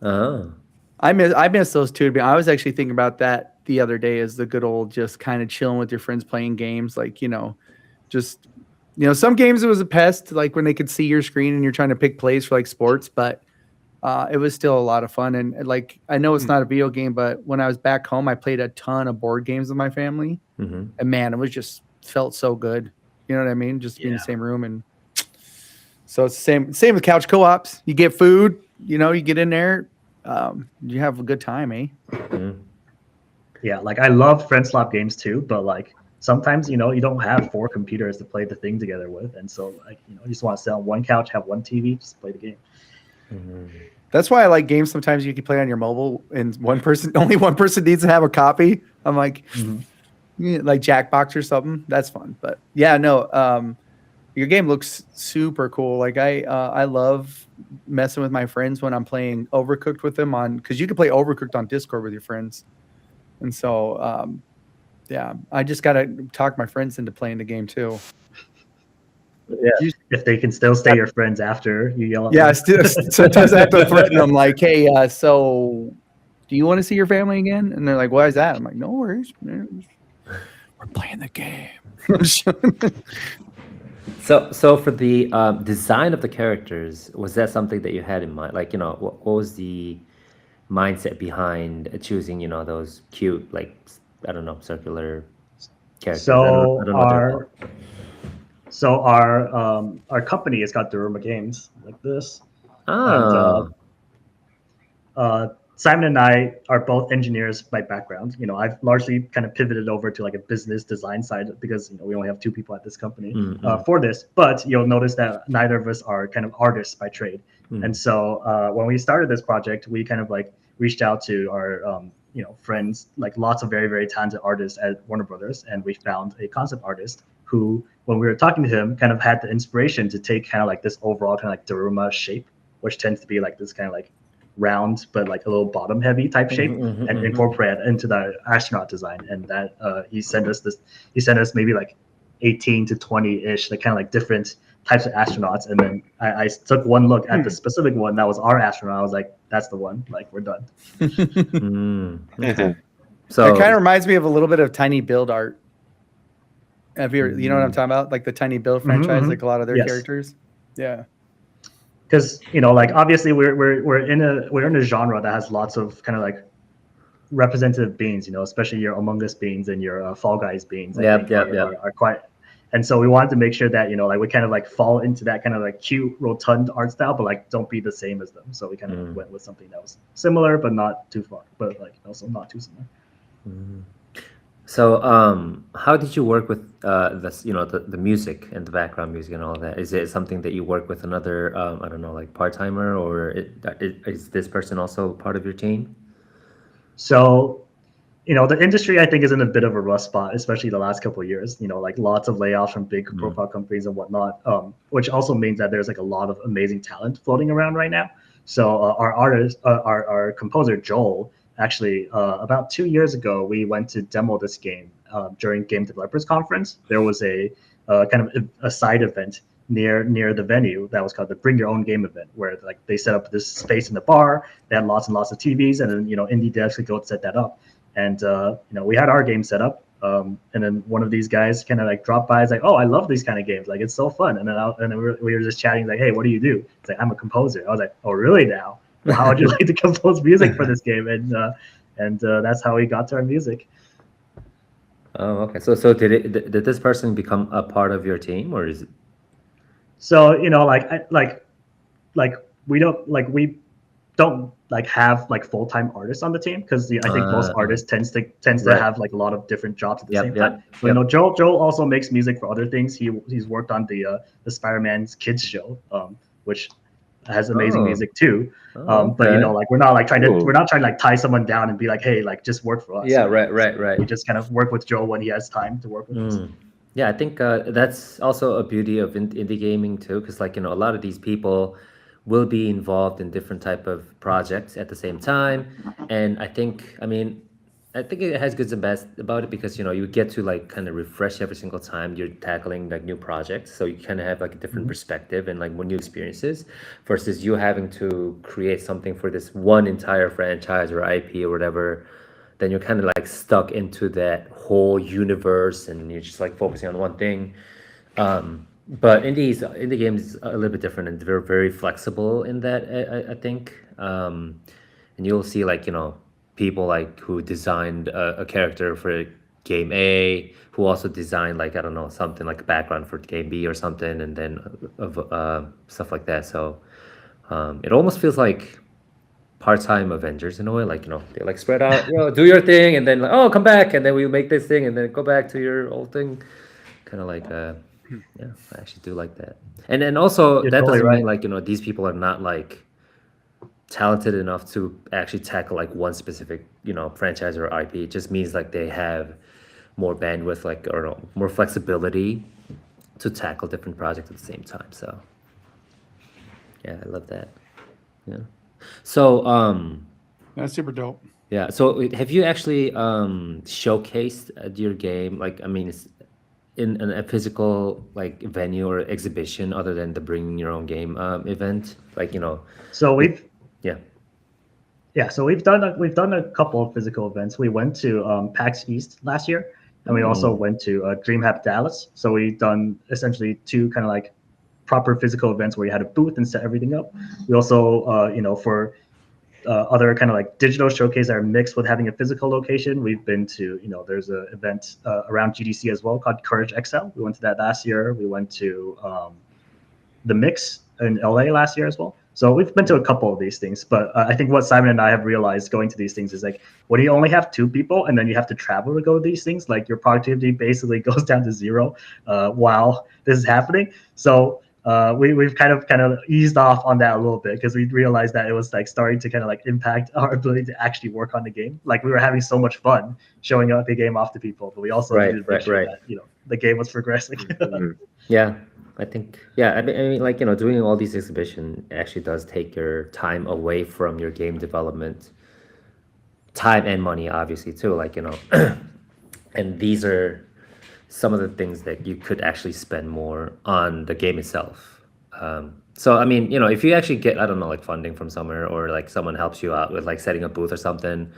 Oh. I miss those two. I was actually thinking about that the other day as the good old just kind of chilling with your friends playing games. Like, just, some games it was a pest, like when they could see your screen and you're trying to pick plays for like sports, but it was still a lot of fun. And like, I know it's not a video game, but when I was back home, I played a ton of board games with my family. And man, it was just felt so good. You know what I mean? Just be in the same room. And so it's the same with couch co-ops. You get food, you get in there. You have a good time, eh? Yeah, like I love friend swap games too, but like sometimes you don't have 4 computers to play the thing together with, and so like you just want to sit on one couch, have one TV, just play the game. That's why I like games sometimes you can play on your mobile and only one person needs to have a copy. I'm like, like Jackbox or something. That's fun, but yeah, no. Your game looks super cool. Like I love messing with my friends when I'm playing Overcooked with them because you can play Overcooked on Discord with your friends. And so, yeah, I just got to talk my friends into playing the game too. Yeah, if they can still stay your friends after you yell at them. Yeah, sometimes I have to threaten them like, hey, so do you want to see your family again? And they're like, why is that? I'm like, no worries, man. We're playing the game. So for the design of the characters, was that something that you had in mind? Like, what was the mindset behind choosing, those cute, like, I don't know, circular characters? I So don't know what they're called. our company has got Daruma Games like this, and Oh, Simon and I are both engineers by background. I've largely kind of pivoted over to like a business design side because we only have two people at this company for this. But you'll notice that neither of us are kind of artists by trade. And so when we started this project, we kind of like reached out to our friends, like lots of very very talented artists at Warner Brothers, and we found a concept artist who, when we were talking to him, kind of had the inspiration to take kind of like this overall kind of like Daruma shape, which tends to be like this kind of like round but like a little bottom heavy type shape, and incorporate it into the astronaut design. And that he sent us maybe like 18 to 20-ish, like kind of like different types of astronauts. And then I took one look at the specific one that was our astronaut. I was like, that's the one, like we're done. So It kind of reminds me of a little bit of Tiny Build art. Have you know what I'm talking about? Like the Tiny Build franchise, like a lot of their characters. Yeah. Because like obviously we're in a genre that has lots of kind of like representative beings, especially your Among Us beings and your Fall Guys beings. Are quite. And so we wanted to make sure that like we kind of like fall into that kind of like cute rotund art style, but like don't be the same as them. So we kind of went with something that was similar but not too far, but like also not too similar. So, how did you work with the music and the background music and all that? Is it something that you work with another I don't know, like part-timer, or is this person also part of your team? So, the industry I think is in a bit of a rough spot, especially the last couple of years. Like lots of layoffs from big profile companies and whatnot, which also means that there's like a lot of amazing talent floating around right now. So our artist, our composer Joel, actually about 2 years ago, we went to demo this game during Game Developers Conference. There was a kind of a side event near the venue that was called the Bring Your Own Game event, where like they set up this space in the bar. They had lots and lots of TVs, and then indie devs could go set that up. And we had our game set up, and then one of these guys kind of like dropped by. It's like, oh, I love these kind of games. Like it's so fun. And then we were just chatting. Like, hey, what do you do? It's like, I'm a composer. I was like, oh, really now? Well, how would you like to compose music for this game? And that's how we got to our music. Oh, okay. So did this person become a part of your team, or is it? So we don't have like full-time artists on the team, because I think most artists tends to have like a lot of different jobs at the same time. But Joel also makes music for other things. He's worked on the Spider-Man's kids show, which has amazing music too. But like we're not trying to like tie someone down and be like, hey, like just work for us. Yeah, right. We just kind of work with Joel when he has time to work with us. Yeah, I think that's also a beauty of indie gaming too, because like a lot of these people will be involved in different type of projects at the same time, and I think it has goods and bads about it, because you get to like kind of refresh every single time you're tackling like new projects, so you kind of have like a different perspective and like more new experiences, versus you having to create something for this one entire franchise or IP or whatever. Then you're kind of like stuck into that whole universe, and you're just like focusing on one thing. But indie games are a little bit different, and they're very flexible in that, I think. And you'll see like people like who designed a character for game A, who also designed like, I don't know, something like a background for game B or something, and then stuff like that. So it almost feels like part-time Avengers in a way, like they like spread out, do your thing, and then like, oh, come back, and then we'll make this thing, and then go back to your old thing, kind of like yeah, I actually do like that. And also You're that totally doesn't mean right. like these people are not like talented enough to actually tackle like one specific franchise or IP. It just means like they have more bandwidth, like, or no, more flexibility to tackle different projects at the same time. So yeah, I love that. Yeah. So That's super dope. yeah. So have you actually showcased your game? Like, it's in a physical like venue or exhibition other than the Bring Your Own Game event? Like, So we've yeah. so we've done a couple of physical events. We went to PAX East last year, and we also went to DreamHack Dallas. So we've done essentially 2 kind of like proper physical events where you had a booth and set everything up. We also, for other kind of like digital showcase that are mixed with having a physical location. We've been to, there's an event around GDC as well called Courage XL. We went to that last year. We went to the Mix in LA last year as well. So we've been to a couple of these things, but I think what Simon and I have realized going to these things is like when you only have 2 people and then you have to travel to go to these things, like your productivity basically goes down to 0 while this is happening. So we've kind of eased off on that a little bit because we realized that it was like starting to kind of like impact our ability to actually work on the game. Like we were having so much fun showing up the game off to people, but we also needed to make sure that the game was progressing. Yeah, I think I mean like doing all these exhibitions actually does take your time away from your game development, time and money obviously too. Like and these are some of the things that you could actually spend more on the game itself. So I mean, if you actually get, I don't know, like funding from somewhere or like someone helps you out with like setting a booth or something.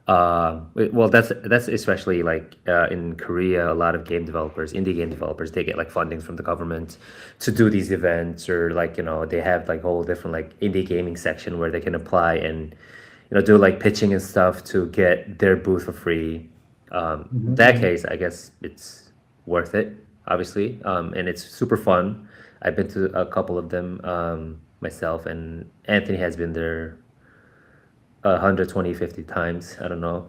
Well, that's especially like in Korea, a lot of indie game developers, they get like funding from the government to do these events, or like they have like whole different like indie gaming section where they can apply and do like pitching and stuff to get their booth for free. In that case, I guess it's worth it, obviously, and it's super fun. I've been to a couple of them myself, and Anthony has been there 120, 50 times. I don't know.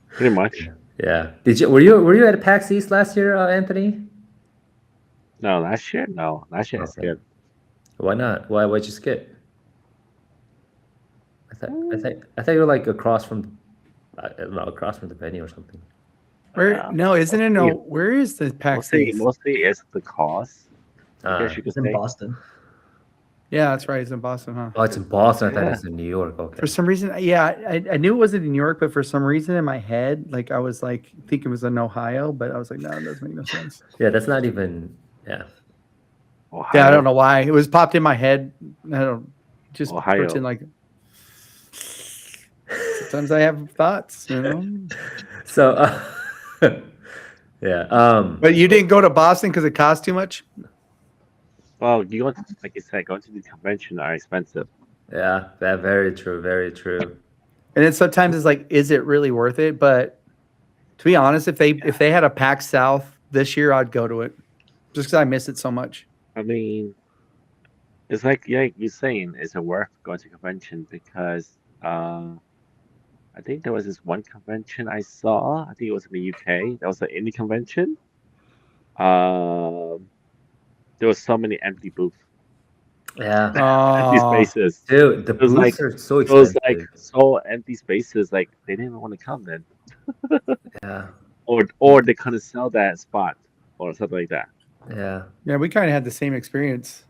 Pretty much. Yeah. Were you at PAX East last year, Anthony? No, last year. No, last year I skipped. Why not? Why'd you skip? I thought you were like across from the venue or something. Where? No, isn't it? No, where is the PAX East? Mostly it's the cost. I guess you could It's in say. Boston. Yeah, that's right. It's in Boston, huh? Oh, it's in Boston. I thought it's in New York. Okay. For some reason, I knew it wasn't in New York, but for some reason in my head, like I was like thinking it was in Ohio, but I was like, no, it doesn't make no sense. Yeah, that's not even. Yeah. Ohio. Yeah, I don't know why it was popped in my head. I don't just Ohio. pretend like. Sometimes I have thoughts, So, yeah. But you didn't go to Boston because it cost too much. Well, like you said, going to the convention are expensive. Yeah, that very true. Very true. And then sometimes it's like, is it really worth it? But to be honest, if they had a PAX South this year, I'd go to it just because I miss it so much. I mean, it's like you're saying, is it worth going to convention? Because I think there was this one convention I saw. I think it was in the UK. That was an indie convention. There was so many empty booths. Yeah. Empty spaces. Dude, the It was booths are so It was expensive. like so empty spaces. Like they didn't even want to come then. Yeah. Or they couldn't sell that spot or something like that. Yeah. Yeah, we kind of had the same experience.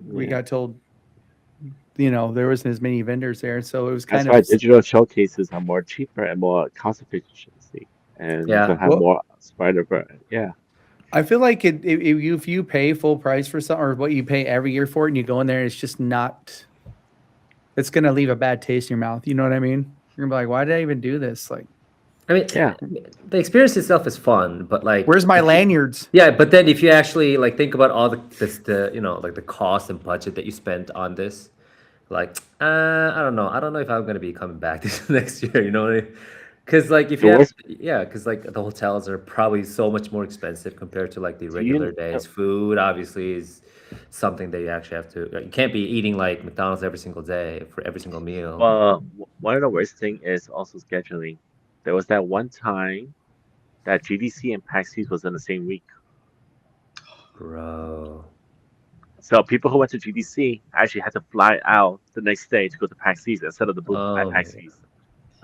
We got told, there wasn't as many vendors there, so it was kind That's why of. digital showcases are more cheaper and more cost efficiency, and Yeah. to have more Spider-Verse. Yeah. I feel like if you pay full price for something, or what you pay every year for it, and you go in there, it's just not. It's gonna leave a bad taste in your mouth. You know what I mean? You're gonna be like, why did I even do this? Like, I mean, Yeah. the experience itself is fun, but like, where's my lanyards? yeah, but then if you actually like think about all the like the cost and budget that you spent on this, like, I don't know if I'm gonna be coming back this next year. You know what I mean? Because like if you The have, worst- because like the hotels are probably so much more expensive compared to like the you- regular days. Food obviously is something that you actually have to. You can't be eating like McDonald's every single day for every single meal. One of the worst thing is also scheduling. There was that one time that GDC and PAX was in the same week. Bro. So people who went to GDC actually had to fly out the next day to go to PAX instead of the booth Oh, at PAX.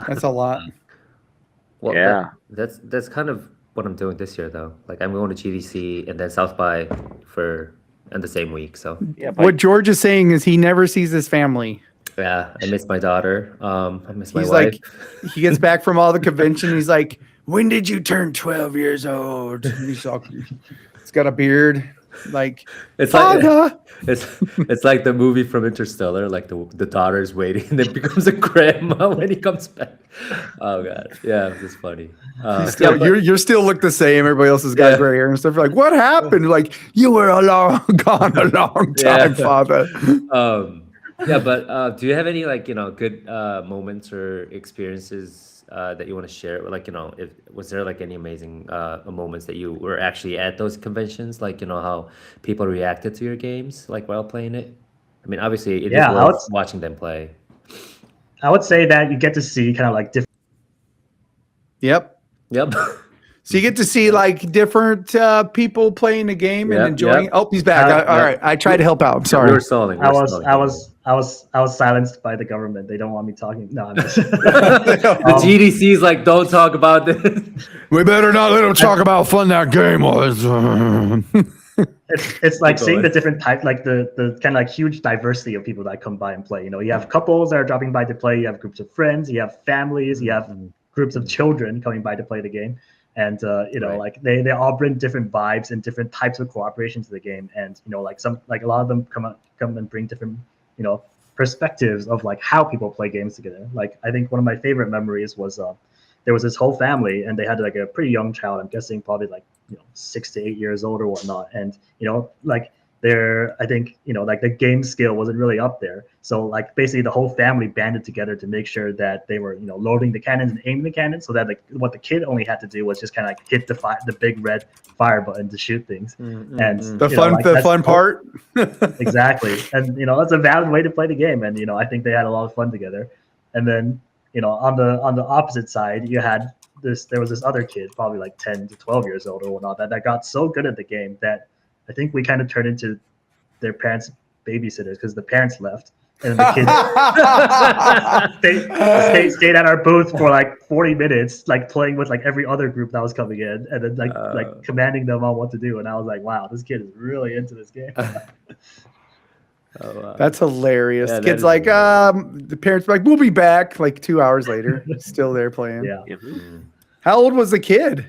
That's a lot. Well, Yeah. that's kind of what I'm doing this year though. Like I'm going to GDC and then South by in the same week. So Yeah, What George is saying is he never sees his family. yeah, I miss my daughter. I miss my He's wife. like, he gets back from all the convention. He's like, when did you turn 12 years old? And he's got a beard. Like, It's like Father. it's like the movie from Interstellar, like the daughter's waiting and then becomes a grandma when he comes back. Oh god, yeah, it's funny. Still, but- you're still look the same. Everybody else has got Yeah. gray hair and stuff. You're like, what happened? Like, you were gone a long time, Yeah. Father. Yeah, but do you have any like good moments or experiences that you want to share? Like if was there like any amazing moments that you were actually at those conventions? Like how people reacted to your games like while playing it. I mean, obviously it is Yeah, worth watching them play. I would say that you get to see kind of like different. Yep. Yep. So you get to see like different people playing the game and Yep, enjoying. yep. Oh, he's back. All right, I tried to help out. I'm We sorry. were stalling. I was silenced by the government. They don't want me talking. No, I'm just. The GDC is like, don't talk about this. We better not let him talk about how fun that game was. It's like Keep seeing going. the different type, like the kind of like huge diversity of people that come by and play. You have couples that are dropping by to play. You have groups of friends. You have families. You have groups of children coming by to play the game. And Right. like they all bring different vibes and different types of cooperation to the game. And like a lot of them come and bring different perspectives of like how people play games together. Like I think one of my favorite memories was there was this whole family and they had like a pretty young child. I'm guessing probably like 6 to 8 years old or whatnot. And like I think like the game skill wasn't really up there. So like basically the whole family banded together to make sure that they were loading the cannons and aiming the cannons, so that like what the kid only had to do was just kind of like hit the big red fire button to shoot things. And The fun part. Exactly. And that's a valid way to play the game. And I think they had a lot of fun together. And then on the opposite side, there was this other kid, probably like 10 to 12 years old or whatnot, that got so good at the game that I think we kind of turned into their parents' babysitters, because the parents left and the kids stayed at our booth for like 40 minutes, like playing with like every other group that was coming in, and then like commanding them on what to do. And I was like, wow, this kid is really into this game. Oh, wow. That's hilarious. Yeah, that Kids is like, hilarious. the parents were like, we'll be back. Like 2 hours later, still there playing. Yeah. How old was the kid?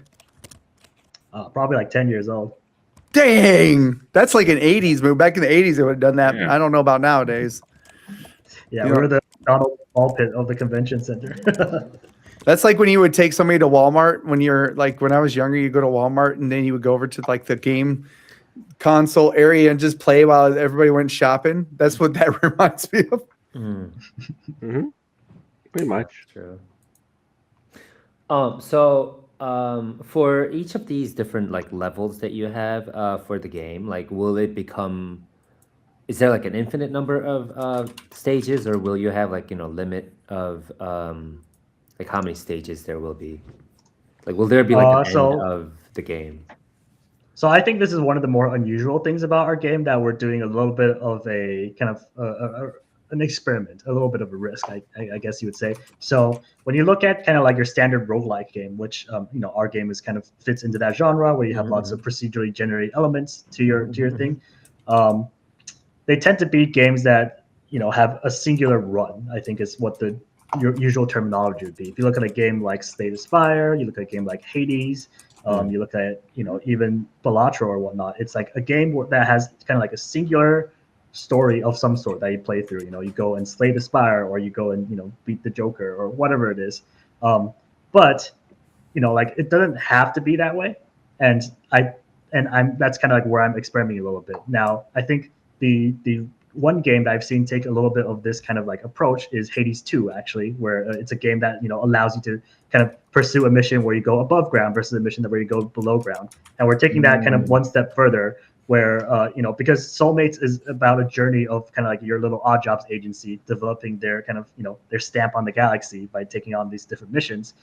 Probably like 10 years old. Dang, that's like an '80s movie. Back in the '80s, they would have done that. Yeah. I don't know about nowadays. Yeah, You we know- were the Donald ball pit of the convention center. That's like when you would take somebody to Walmart. When you're like, when I was younger, you go to Walmart and then you would go over to like the game console area and just play while everybody went shopping. That's what that reminds me of. Pretty much. True. For each of these different like levels that you have for the game, like will it become? Is there like an infinite number of stages, or will you have like limit of like how many stages there will be? Like, will there be like an end of the game? So I think this is one of the more unusual things about our game, that we're doing a little bit of a kind of an experiment, a little bit of a risk, I guess you would say. So when you look at kind of like your standard roguelike game, which our game is kind of fits into that genre, where you have lots of procedurally generated elements to your thing. They tend to be games that have a singular run, I think is what your usual terminology would be. If you look at a game like Slay the Spire, you look at a game like Hades, you look at even Balatro or whatnot, it's like a game that has kind of like a singular story of some sort that you play through. You go and slay the Spire, or you go and beat the Joker, or whatever it is. But like it doesn't have to be that way. And that's kind of like where I'm experimenting a little bit. Now I think the one game that I've seen take a little bit of this kind of like approach is Hades 2, actually, where it's a game that allows you to kind of pursue a mission where you go above ground versus a mission where you go below ground. And we're taking that kind of one step further, where because Soulmates is about a journey of kind of like your little odd jobs agency developing their kind of their stamp on the galaxy by taking on these different missions.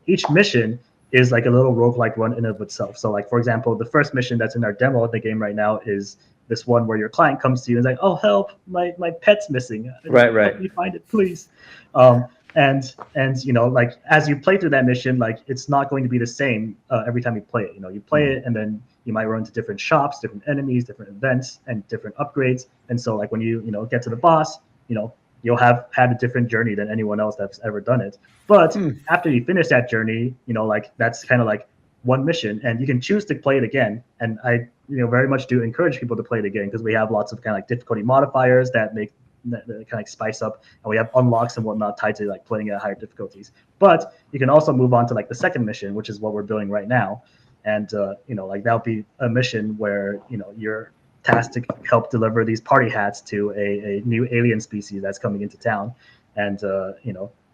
Each mission is like a little roguelike run in of itself. So like, for example, the first mission that's in our demo of the game right now is this one where your client comes to you and is like, oh, help, my pet's missing. Right. Help me find it, please. And like as you play through that mission, like it's not going to be the same every time you play it. You play it and then you might run into different shops, different enemies, different events, and different upgrades. And so like when you get to the boss, you'll have had a different journey than anyone else that's ever done it. But after you finish that journey, like that's kind of like one mission, and you can choose to play it again. And I very much do encourage people to play it again because we have lots of kind of like difficulty modifiers that make that kind of like spice up, and we have unlocks and whatnot tied to like playing at higher difficulties. But you can also move on to like the second mission, which is what we're doing right now, and like that'll be a mission where you're tasked to help deliver these party hats to a new alien species that's coming into town, and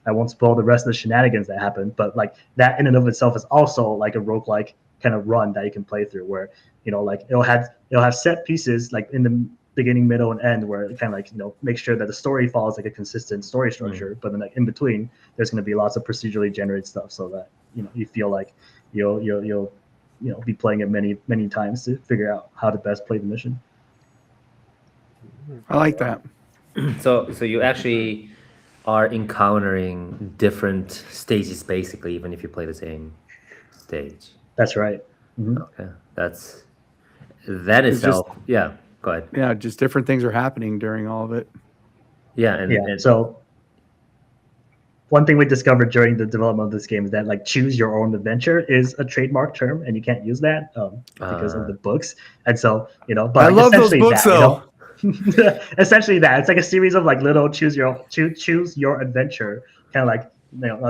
I won't spoil the rest of the shenanigans that happen, but like that in and of itself is also like a roguelike kind of run that you can play through, where like it'll have set pieces like in the beginning, middle, and end, where it kind of like make sure that the story follows like a consistent story structure, but then like in between there's going to be lots of procedurally generated stuff, so that you feel like you'll be playing it many times to figure out how to best play the mission. I like that. So you actually are encountering different stages basically, even if you play the same stage. That's right. Mm-hmm. Okay, that itself. Yeah, go ahead. Yeah, just different things are happening during all of it. Yeah, and so one thing we discovered during the development of this game is that like choose your own adventure is a trademark term, and you can't use that because of the books. And so but I love those books though. Essentially that it's like a series of like little choose your adventure kind of like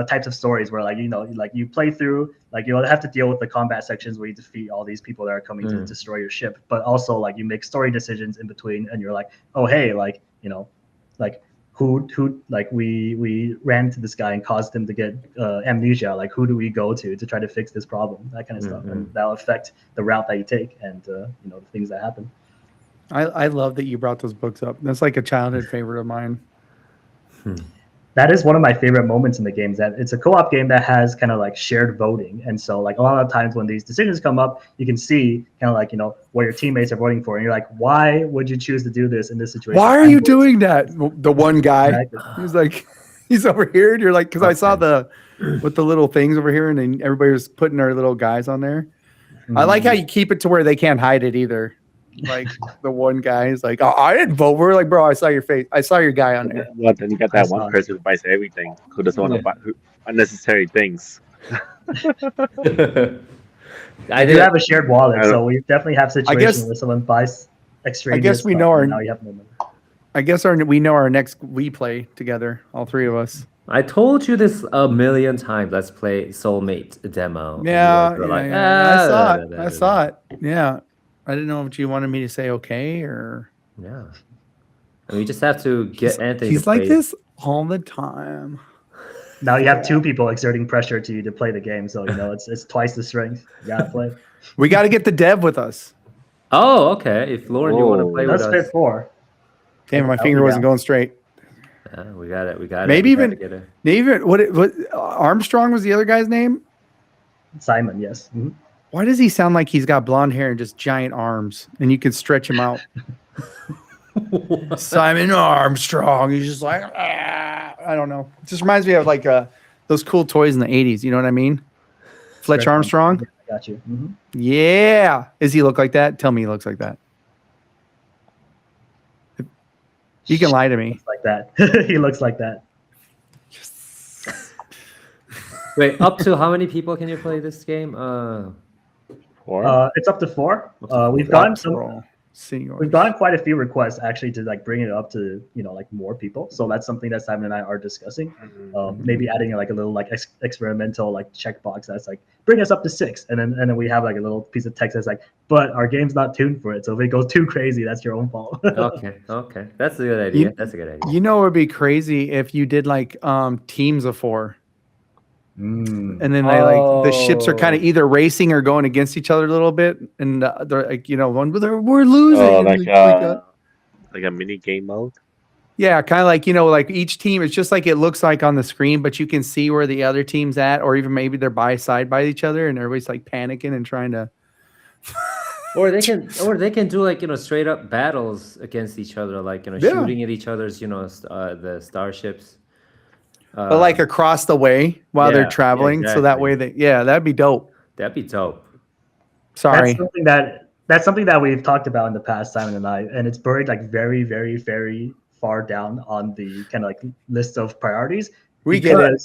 types of stories where like like you play through, like you'll have to deal with the combat sections where you defeat all these people that are coming to destroy your ship, but also like you make story decisions in between, and you're like, oh hey, like like who like we ran to this guy and caused him to get amnesia, like who do we go to try to fix this problem, that kind of stuff, and that'll affect the route that you take and the things that happen. I love that you brought those books up. That's like a childhood favorite of mine. That is one of my favorite moments in the game. That it's a co-op game that has kind of like shared voting, and so like a lot of times when these decisions come up, you can see kind of like what your teammates are voting for, and you're like, why would you choose to do this in this situation? Why are you doing that? The one guy, he's like, he's over here, and you're like, because I saw with the little things over here, and then everybody was putting their little guys on there. I like how you keep it to where they can't hide it either. Like the one guy is like, oh, I didn't vote. We're like, bro, I saw your face. I saw your guy on there. Well, then you got that one person who buys everything, who doesn't want to buy unnecessary things. I do have a shared wallet, so we definitely have situations where someone buys extraneous. I guess we know now you have no money. I guess we know our next we play together, all three of us. I told you this a million times. Let's play Soulmate demo. Yeah, I saw it. Yeah. I didn't know if you wanted me to say okay or. Yeah. And we just have to get Anthony. He's like this all the time. Now you have two people exerting pressure to you to play the game, so it's twice the strength. You gotta play. We got to get the dev with us. Oh, okay. If Lauren, you want to play with us. That's fit 4. Damn, my finger wasn't going straight. We got it. Maybe even what Armstrong was the other guy's name? Simon, yes. Mm-hmm. Why does he sound like he's got blonde hair and just giant arms, and you can stretch him out? Simon Armstrong. He's just like, I don't know. It just reminds me of like those cool toys in the 80s. You know what I mean? Fletch Armstrong. I got you. Mm-hmm. Yeah. Does he look like that? Tell me he looks like that. You can lie to me. Looks like that. He looks like that. Wait, up to how many people can you play this game? 4? It's up to 4. We've gotten quite a few requests actually to like bring it up to like more people. So that's something that Simon and I are discussing. Maybe adding like a little like experimental like checkbox that's like bring us up to 6, and then we have like a little piece of text that's like, but our game's not tuned for it. So if it goes too crazy, that's your own fault. Okay, that's a good idea. That's a good idea. You know, it would be crazy if you did like teams of 4. And then they like the ships are kind of either racing or going against each other a little bit, and they're like we're losing. Oh, like a mini game mode. Yeah, kind of like like each team. It's just like it looks like on the screen, but you can see where the other team's at, or even maybe they're side by each other, and everybody's like panicking and trying to. Or they can do like straight up battles against each other, like shooting at each other's the starships. But like across the way while they're traveling, so that way that'd be dope. That'd be dope. Sorry, that's something that we've talked about in the past, Simon and I, and it's buried like very, very, very far down on the kind of like list of priorities. We get it.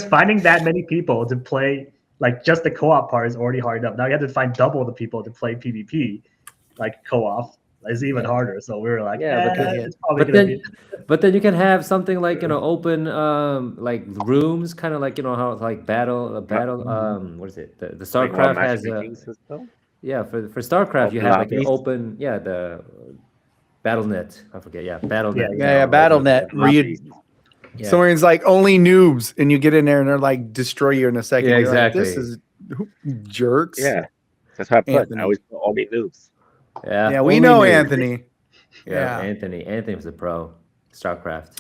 Finding that many people to play like just the co-op part is already hard enough. Now you have to find double the people to play PvP, like co-op. It's even harder. So we were like, Yeah, but it's probably but gonna then be. but then you can have something like open like rooms, kind of like how it's like battle what is it, the Like more StarCraft has matchmaking system. yeah, for StarCraft you Open have like your lobbies. open the BattleNet, I forget, BattleNet, Yeah, Yeah, open BattleNet, where you Lobbies. yeah. someone's like only noobs, and you get in there and they're like destroy you in a second. Yeah, You're like, this exactly. is jerks. Yeah, that's what I put. Anthony. I always put only noobs. Yeah, we only know noobs. Anthony. Yeah, Yeah. Anthony was a pro StarCraft.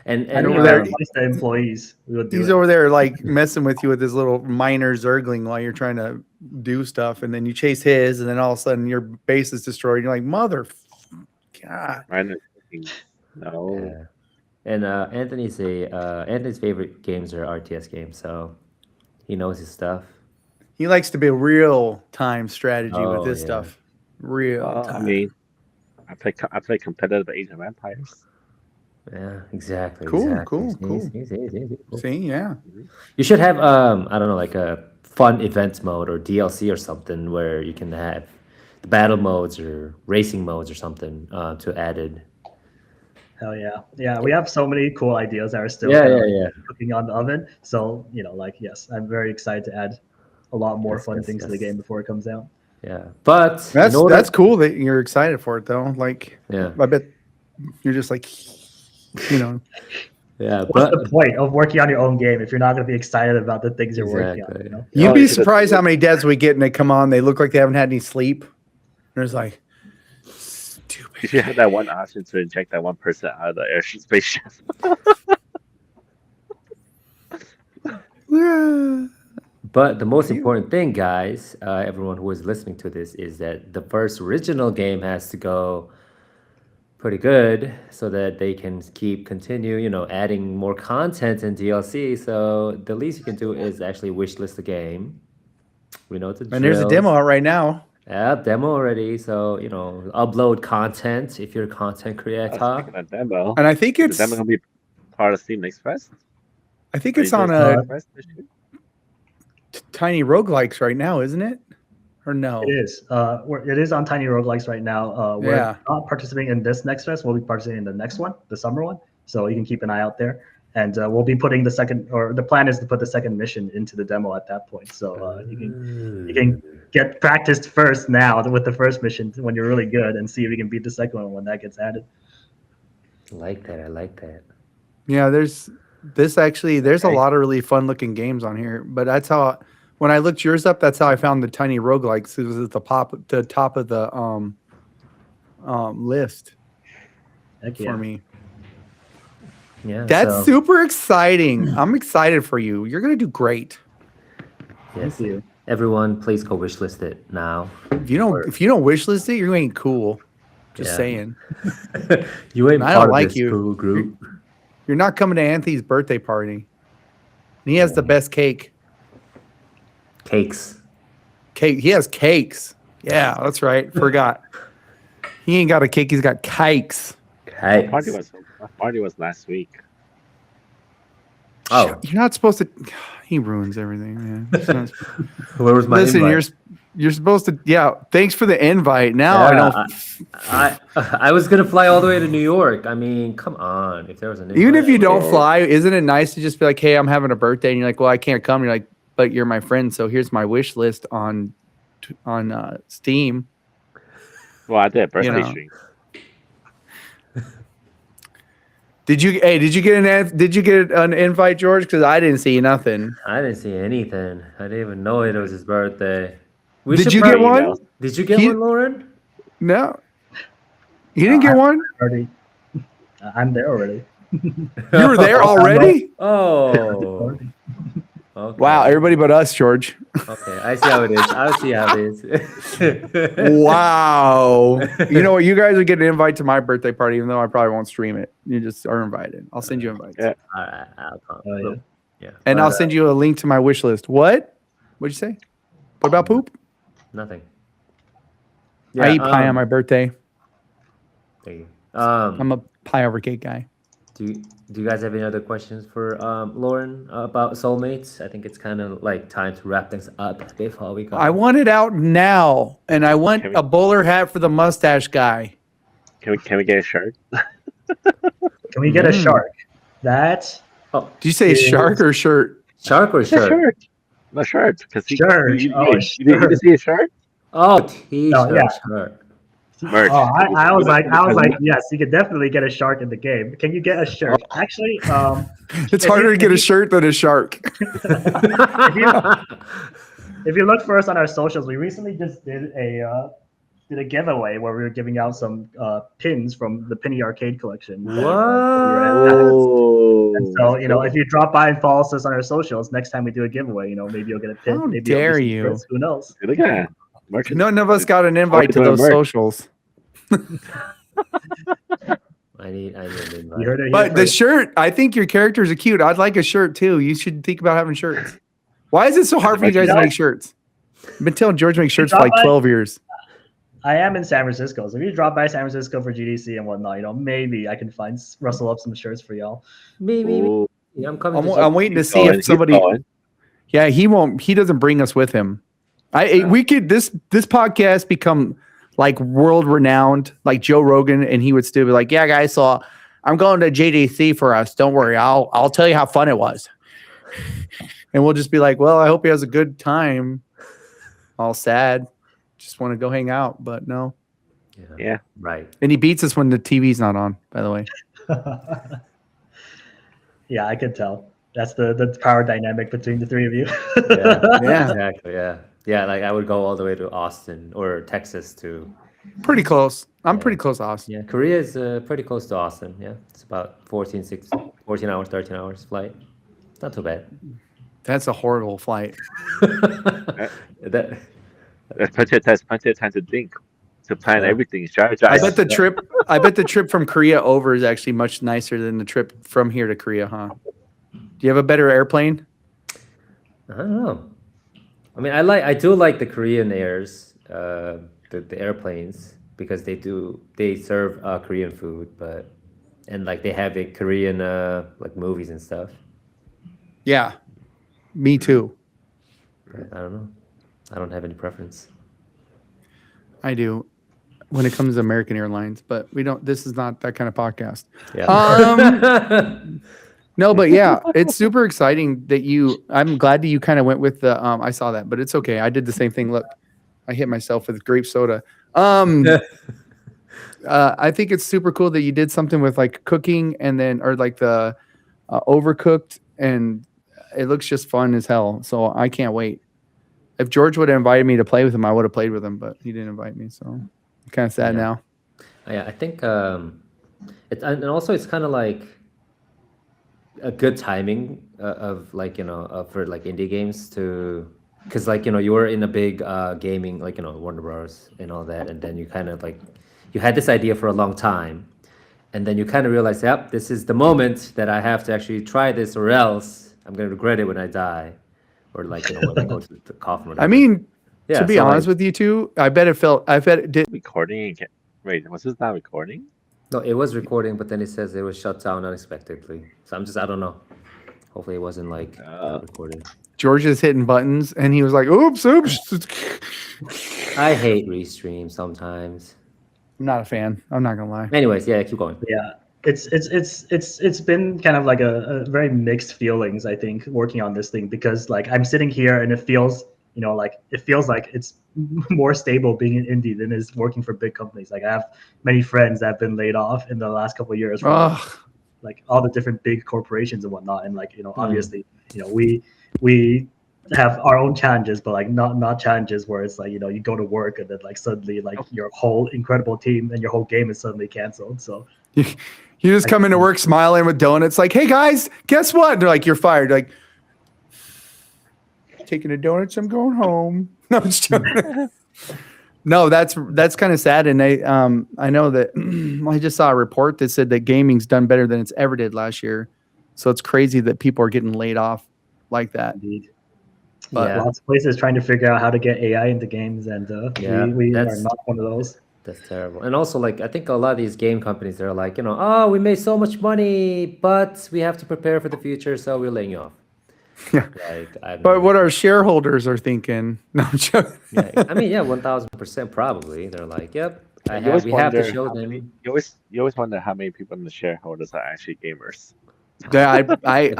And I think over if there- I replaced the employees, we would do He's it. over there like messing with you with his little minor zergling while you're trying to do stuff, and then you chase his, and then all of a sudden your base is destroyed. And you're like, mother, God. Random clicking. No. yeah. And Anthony's favorite games are RTS games, so he knows his stuff. He likes to be real time strategy with Oh, this yeah. stuff. Real Well, I time. mean, I play competitive Age of Empires. Yeah, exactly. Cool, exactly. cool, cool. Cool. See, yeah. You should have I don't know, like a fun event mode or DLC or something where you can have the battle modes or racing modes or something to added. Hell yeah, yeah. We have so many cool ideas that are still Yeah, kind of yeah, yeah. cooking on the oven. So yes, I'm very excited to add a lot more Yes, fun yes, things to the yes. game before it comes out. Yeah, but That's in order- that's cool that you're excited for it though. Like, Yeah, I bet you're just like, yeah, What's but the point of working on your own game if you're not going to be excited about the things you're working on? Exactly. You know? you'd Oh, be you should have surprised told- how many dads we get and they come on, they look like they haven't had any sleep. And it's like, You stupid. should have that one option to inject that one person out of the airship spaceship. Yeah. But the most important thing, guys, everyone who is listening to this, is that the first original game has to go pretty good so that they can continue, adding more content and DLC. So the least you can do is actually wishlist the game. We know the And there's a drills. demo out right now. Yeah, demo already. So, upload content if you're a content creator. Speaking of demo, And I think is it's the demo gonna be part of Steam Next Fest? I think Are it's you on doing a Next Fest this year? Tiny Roguelikes right now, isn't it? Or no? It is. It is on Tiny Roguelikes right now. We're Yeah. not participating in this next fest. We'll be participating in the next one, the summer one. So you can keep an eye out there. And we'll be putting the plan is to put the second mission into the demo at that point. So you can get practiced first now with the first mission when you're really good, and see if you can beat the second one when that gets added. I like that. Yeah, there's a Okay. lot of really fun looking games on here. But that's how when I looked yours up, that's how I found the Tiny Roguelikes. It was at the top of the list Heck yeah. for me. Yeah. That's so, super exciting. I'm excited for you. You're gonna do great. yes. Thank you. Everyone, please go wishlist it now. If you don't wish list it, you ain't cool. Just Yeah. saying. You ain't I part don't of like this you. cool group. You're not coming to Anthony's birthday party. And he has the best cake. Cakes. Cake. He has cakes. Yeah, that's right. Forgot. He ain't got a cake. He's got cakes. My Cakes. party was last week. Oh, You're not supposed to. He ruins everything, man. It's not- where was my Listen, invite? you're supposed to. Yeah. Thanks for the invite. Now I Yeah, don't. I was gonna fly all the way to New York. I mean, come on. If there was an Even if you don't invite- fly, isn't it nice to just be like, "Hey, I'm having a birthday," and you're like, "Well, I can't come." You're like, "But you're my friend, so here's my wish list on Steam." Well, I did a birthday know. stream. Did you get an invite, George? Because I didn't see nothing. I didn't see anything. I didn't even know it was his birthday. We Did should you get probably- one? email. Did you get He- one, Lauren? No, you didn't get one. Already, I'm there already. You were there already. Oh. Okay. Wow, everybody but us, George. Okay, I see how it is. I see how it is. Wow. You know what? You guys are getting an invite to my birthday party, even though I probably won't stream it. You just are invited. I'll send you invites. Yeah. All right, I'll come. Oh, yeah. Yeah. And but, I'll send you a link to my wish list. What? What'd you say? What about poop? nothing. I eat pie on my birthday. There you. I'm a pie over cake guy. Do you guys have any other questions for Lauren about soulmates? I think it's kind of like time to wrap things up before we go. I want it out now, and I want Can we- a bowler hat for the mustache guy. Can we get a shirt? Can we get a shark? That Oh, Did you say Yes. shark or shirt? shark or It's a shirt? shirt. No shirt. Because Shirt. You Oh, didn't see a shirt? Oh, t-shirt. yeah. Shirt. Merch. Oh, I was like, Because- yes, you could definitely get a shark in the game. Can you get a shirt? Actually, It's harder to get a shirt than a shark. if you look for us on our socials, we recently just did a giveaway where we were giving out some pins from the Penny Arcade collection. What? Oh. And so, if you drop by and follow us on our socials, next time we do a giveaway, maybe you'll get a pin. How maybe you'll get dare some you. shirts, who knows? Look at that. Merch. None of us got an invite to doing those merch. socials. I need an invite. You heard it here But the first. shirt, I think your characters are cute. I'd like a shirt too. You should think about having shirts. Why is it so hard for you guys to make shirts? I've been telling George to make shirts for like 12 years. I am in San Francisco, so if you drop by San Francisco for GDC and whatnot, maybe I can rustle up some shirts for y'all. Maybe. Ooh. Yeah, I'm coming. I'm waiting to Keep see going, if keep somebody. going. Yeah, he won't. He doesn't bring us with him. We could this podcast become like world renowned, like Joe Rogan, and he would still be like, "Yeah, guys, so I'm going to JDC for us. Don't worry, I'll tell you how fun it was." And we'll just be like, "Well, I hope he has a good time." All sad, just want to go hang out, but no. Yeah. Right. And he beats us when the TV's not on. By the way, Yeah, I could tell. That's the power dynamic between the three of you. Yeah. Yeah. Exactly. Yeah. Yeah. Like I would go all the way to Austin or Texas to. pretty close. I'm pretty close to Austin. Yeah. Korea is pretty close to Austin. Yeah. It's about 14 hours, 13 hours flight. Not too bad. That's a horrible flight. That. There's plenty of time to think, to plan Yeah. everything, strategize. I bet the trip from Korea over is actually much nicer than the trip from here to Korea, huh? Do you have a better airplane? I don't know. I mean, I do like the Korean airs, the airplanes, because they serve Korean food, and like they have the Korean like movies and stuff. Yeah, me too. I don't know. I don't have any preference. I do when it comes to American Airlines, but we don't. This is not that kind of podcast. Yeah. No, but yeah, it's super exciting that I'm glad that you kind of went with the. I saw that, but it's okay. I did the same thing. Look, I hit myself with grape soda. I think it's super cool that you did something with like cooking or like the overcooked, and it looks just fun as hell. So I can't wait. If George would have invited me to play with him, I would have played with him, but he didn't invite me. So I'm kind of sad now. Yeah, I think it's and also it's kind of like a good timing of like for like indie games because like you were in a big gaming like Warner Bros. And all that, and then you kind of like you had this idea for a long time, and then you kind of realize, yep, this is the moment that I have to actually try this, or else I'm gonna regret it when I die, or like when I go to the coffin. Or whatever. I mean, yeah, to be so, honest like, with you two, I bet it did. Recording again. Wait, was this not recording? no, it was recording, but then it says it was shut down unexpectedly. So I don't know. Hopefully, it wasn't like recorded. George is hitting buttons, and he was like, "Oops." I hate restream sometimes. I'm not a fan. I'm not gonna lie. Anyways, yeah, keep going. Yeah, it's been kind of like a very mixed feelings, I think, working on this thing, because like I'm sitting here and it feels like it's more stable being an indie than is working for big companies. Like I have many friends that have been laid off in the last couple of years from Ugh. like all the different big corporations and whatnot, and like obviously we have our own challenges, but like not challenges where it's like you go to work and then like suddenly like your whole incredible team and your whole game is suddenly canceled. So You just come into work smiling with donuts, like, "Hey guys, guess what?" And they're like, "You're fired." Like, taking the donuts, I'm going home. No, I'm just joking. No, that's kind of sad. And I know that I just saw a report that said that gaming's done better than it's ever did last year. So it's crazy that people are getting laid off like that. indeed, But Yeah. lots of places trying to figure out how to get AI into games, and Yeah, we are that's- not one of those. That's terrible. And also, like, I think a lot of these game companies, they're like, oh, we made so much money, but we have to prepare for the future, so we're laying you off. Yeah. Like, But what our shareholders are thinking? No, I'm joking. yeah, I mean, yeah, 1000% probably. They're like, yep, You always we have to wonder show how many. them. You always wonder how many people in the shareholders are actually gamers. Yeah, Agreed.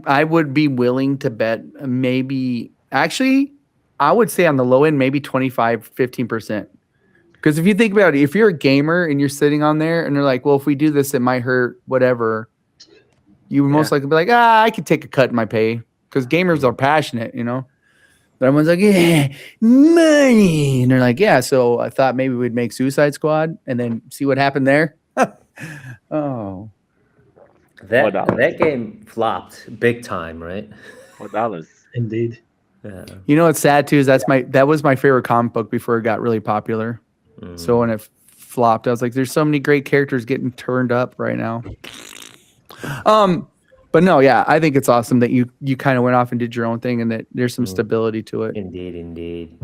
I would be willing to bet maybe actually I would say on the low end maybe 25-15%. Because if you think about it, if you're a gamer and you're sitting on there and they're like, well, if we do this, it might hurt, whatever, you would most likely be like, I could take a cut in my pay. Because gamers are passionate, But everyone's like, yeah, money. And they're like, yeah, so I thought maybe we'd make Suicide Squad and then see what happened there. Oh. That game flopped big time, right? $4. Indeed. Yeah. You know what's sad too is that was my favorite comic book before it got really popular. So when it flopped, I was like, there's so many great characters getting turned up right now. But no, yeah, I think it's awesome that you kind of went off and did your own thing and that there's some stability to it. Indeed.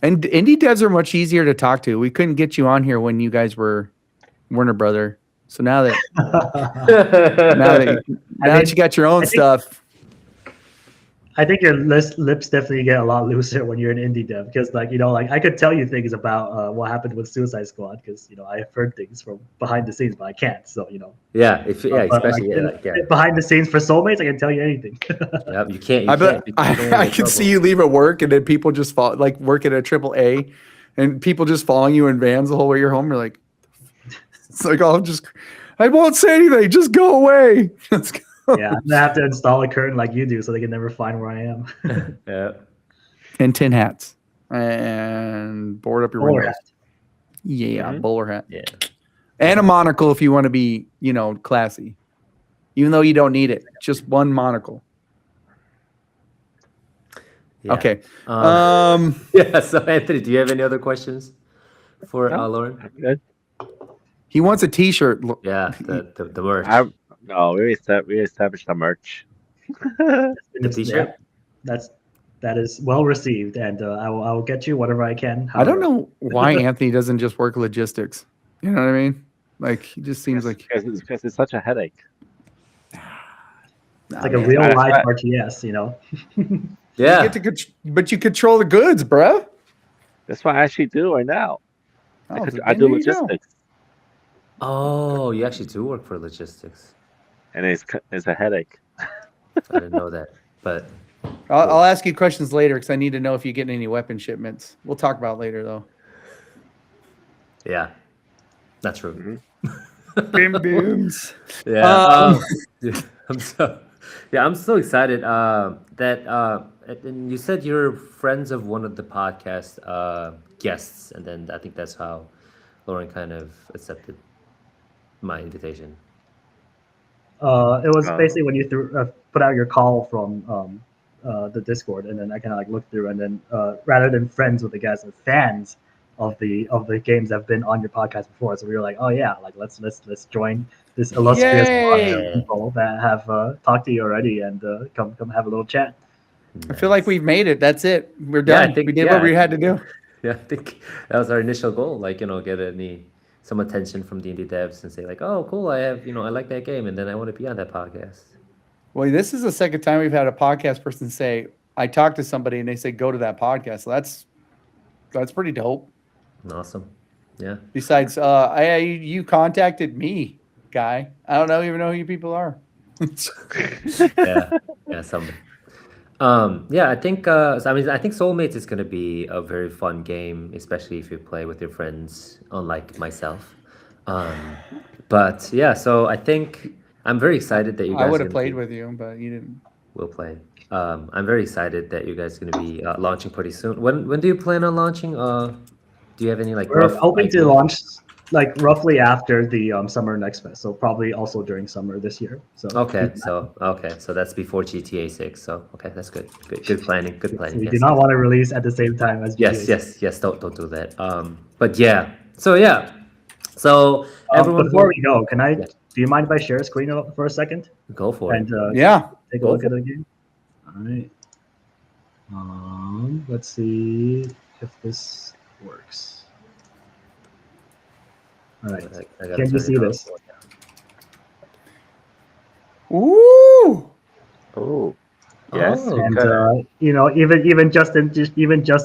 And indie devs are much easier to talk to. We couldn't get you on here when you guys were Warner Brother. So now that you got your own stuff. I think your lips definitely get a lot looser when you're an indie dev because, like, I could tell you things about what happened with Suicide Squad because I've heard things from behind the scenes, but I can't. So Yeah, especially behind the scenes for Soulmates, I can tell you anything. Yep, you can't. I can see you leave at work and then people just fall like work at a AAA, and people just following you in vans the whole way you're home. You're like, it's like I won't say anything. Just go away. Let's go. Yeah, I'm gonna have to install a curtain like you do, so they can never find where I am. Yeah. And tin hats and board up your Bowler windows. hat. Yeah, bowler hat. Yeah. And a monocle if you want to be, classy. Even though you don't need it, just one monocle. Yeah. Okay. Yeah. So Anthony, do you have any other questions for Lauren? Good. He wants a T-shirt. Yeah, the merch. No, we established the merch. The T-shirt. That is well received, and I will get you whatever I can. I don't know why Anthony doesn't just work logistics. You know what I mean? Like he just seems like because it's such a headache. It's like a real life RTS, Yeah. But you control the goods, bruh. That's what I actually do right now. Oh, I do logistics, Oh, you actually do work for logistics. and it's a headache. I didn't know that, but I'll ask you questions later because I need to know if you're getting any weapon shipments. We'll talk about it later though. yeah, that's true. Bim booms. Yeah. I'm so excited that and you said you're friends of one of the podcast guests, and then I think that's how Lauren kind of accepted my invitation. It was basically when you put out your call from the Discord, and then I kind of like looked through, and then rather than friends with the guys, and fans of the games that have been on your podcast before. So we were like, oh yeah, like let's join this illustrious podcast people that have talked to you already and come have a little chat. I feel like we've made it. That's it. We're done. We did what we had to do. Yeah, I think that was our initial goal. Like, get some attention from the indie devs and say like, oh, cool, I have, I like that game, and then I want to be on that podcast. Well, this is the second time we've had a podcast person say, I talked to somebody and they say, go to that podcast. So that's pretty dope. Awesome. Yeah. Besides, you contacted me, guy. I don't even know who you people are. Yeah, somebody. I think I think Soulmates is going to be a very fun game, especially if you play with your friends, unlike myself. But yeah, so I think I'm very excited that you guys. I would have played with you, but you didn't. We'll play. I'm very excited that you guys are going to be launching pretty soon. When do you plan on launching? Do you have any We're hoping to launch like roughly after the Summer Next Fest, so probably also during summer this year. So so that's before GTA 6. So that's good planning. Good planning. We do not want to release at the same time as GTA. Yes. Don't do that. But yeah. So everyone. Before we go, can I? Do you mind if I share a screen for a second? Go for it. And take a look at the game. All right. Let's see if this works. All right. I gotta Can you turn see it on. this? Ooh. Oh, yes. Oh. And Good. even just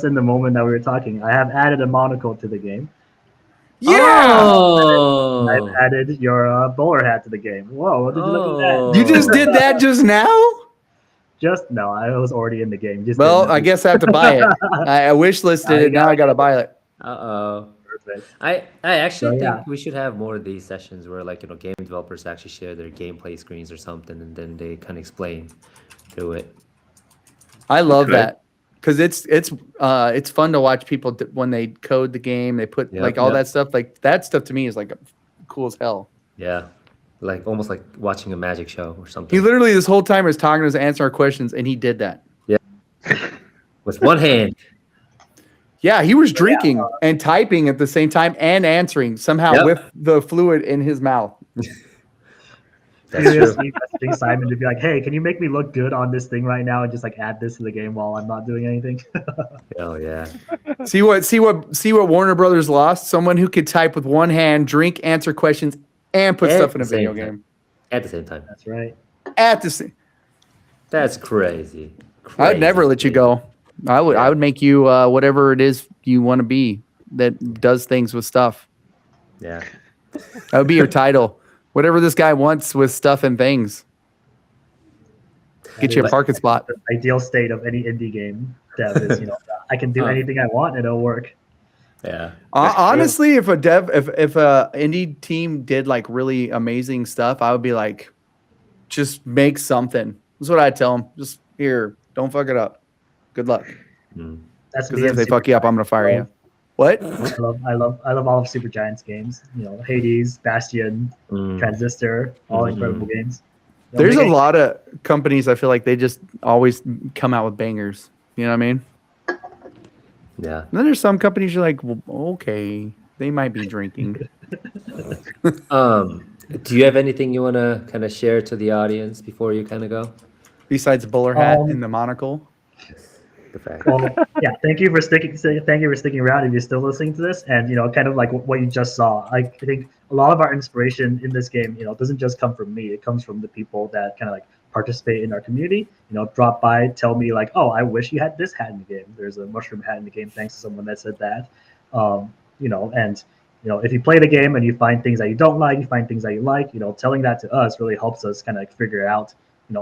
in the moment that we were talking, I have added a monocle to the game. Yeah. I've Oh. added your bowler hat to the game. Whoa! Did you look at that? You just did that just now? Just no, I was already in the game. Just Well, didn't I guess I have to buy it. I wish listed you it. Now I gotta buy it. Uh-oh. Perfect. I actually So, yeah. think we should have more of these sessions where like game developers actually share their gameplay screens or something, and then they kind of explain through it. I love could. that because it's fun to watch people when they code the game. They put Yep, like all yep. that stuff. Like that stuff to me is like cool as hell. Yeah, like almost like watching a magic show or He something. literally this whole time was talking to us, answering our questions, and he did that. With one hand. Yeah, he was drinking and typing at the same time and answering somehow Yep. with the fluid in his mouth. That's true. Seriously, messaging Simon to be like, "Hey, can you make me look good on this thing right now and just like add this to the game while I'm not doing anything?" Oh yeah. See what Warner Brothers lost? Someone who could type with one hand, drink, answer questions, and put At stuff in a the same video time. game. At the same time. That's right. At the same, That's crazy. I'd never let you go. I Yeah. would make you whatever it is you want to be that does things with stuff. Yeah. That would be your title. Whatever this guy wants with stuff and things. Get you a But- parking spot. The ideal state of any indie game dev is, I can do Huh. anything I want and it'll work. Yeah. That's true. Honestly, if a indie team did like really amazing stuff, I would be like, just make something. That's what I'd tell them. Just here, don't fuck it up. Good luck. Mm. That's Because me if and they Super fuck you up, I'm gonna fire you. What? I love all of Super Giant's games. Hades, Bastion, Mm. Transistor, all Mhm. incredible games. There's a lot of companies I feel like they just always come out with bangers. You know what I mean? Yeah. And then there's some companies you're like, well, okay, they might be drinking. Do you have anything you want to kind of share to the audience before you kind of go? Besides the bowler hat Um, and the monocle. The fact. Well, yeah. Thank you for sticking around. If you're still listening to this, and kind of like what you just saw, I think a lot of our inspiration in this game, doesn't just come from me. It comes from the people that kind of like participate in our community. Drop by, tell me like, oh, I wish you had this hat in the game. There's a mushroom hat in the game. Thanks to someone that said that. If you play the game and you find things that you don't like, you find things that you like. Telling that to us really helps us kind of like figure out,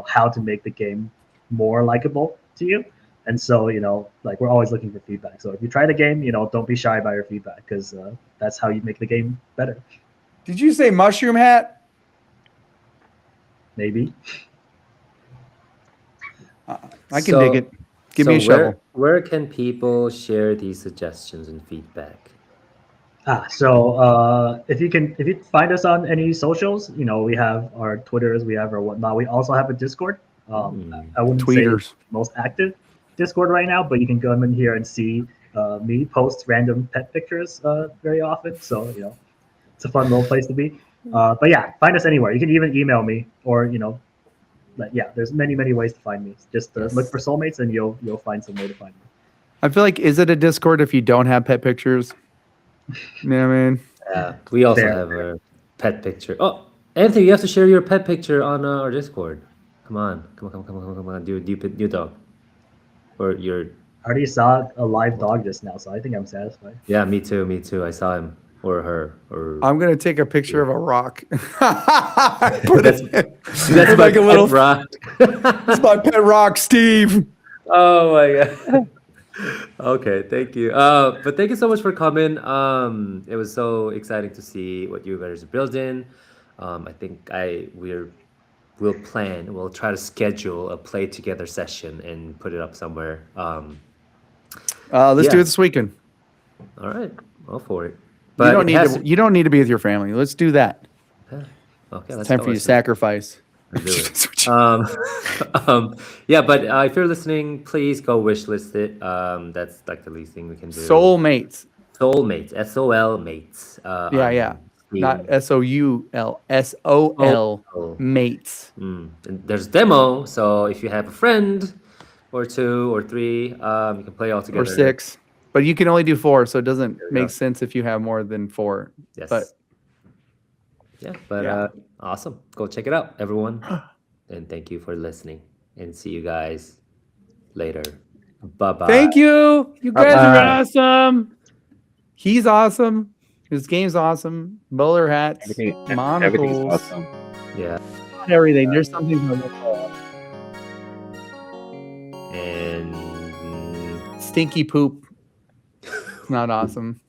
how to make the game more likable to you. And so, like we're always looking for feedback. So if you try the game, don't be shy about your feedback because that's how you make the game better. Did you say mushroom hat? Maybe. I can dig it. Give me a shovel. Where can people share these suggestions and feedback? So if you find us on any socials, we have our Twitters, we have our whatnot. We also have a Discord. I wouldn't say Tweeters. it's the most active Discord right now, but you can come in here and see me post random pet pictures very often. So it's a fun little place to be. But yeah, find us anywhere. You can even email me, or there's many ways to find me. Just look for soulmates, and you'll find some way to find me. I feel like, is it a Discord if you don't have pet pictures? You know what I mean? Yeah, we also There. have a pet picture. Oh, Anthony, you have to share your pet picture on our Discord. Come on. Do dog. Or your... I already saw a live dog just now, so I think I'm satisfied. Yeah, me too. I saw him or her or... I'm gonna take a picture of a rock. Put That's put my like a little. rock. It's my pet rock, Steve. Oh my god. Okay, thank you. But thank you so much for coming. It was so exciting to see what you guys are building. I think we'll try to schedule a play together session and put it up somewhere. Let's do Yeah. it this weekend. All right, all for it. You don't it need has to. You don't need to be with your family. Let's do that. Okay, let's Time go. for you to Let's sacrifice. do it. Yeah, but if you're listening, please go wishlist it. That's like the least thing we can do. Soulmates. Soulmates, SOL mates. Yeah. Steam. Not SOUL. SOL Oh. mates. And there's demo, so if you have a friend or 2 or 3, you can play all together. Or 6. But you can only do 4, so it doesn't we go. make sense if you have more than 4. Yes. But Yeah. Awesome. Go check it out, everyone. And thank you for listening. And see you guys later. Bye-bye. Thank you. You guys are Bye-bye. awesome. He's awesome. His game's awesome. Bowler hats, Everything's monocles, awesome. Yeah. everything. There's something to look for. And Stinky poop. Not awesome.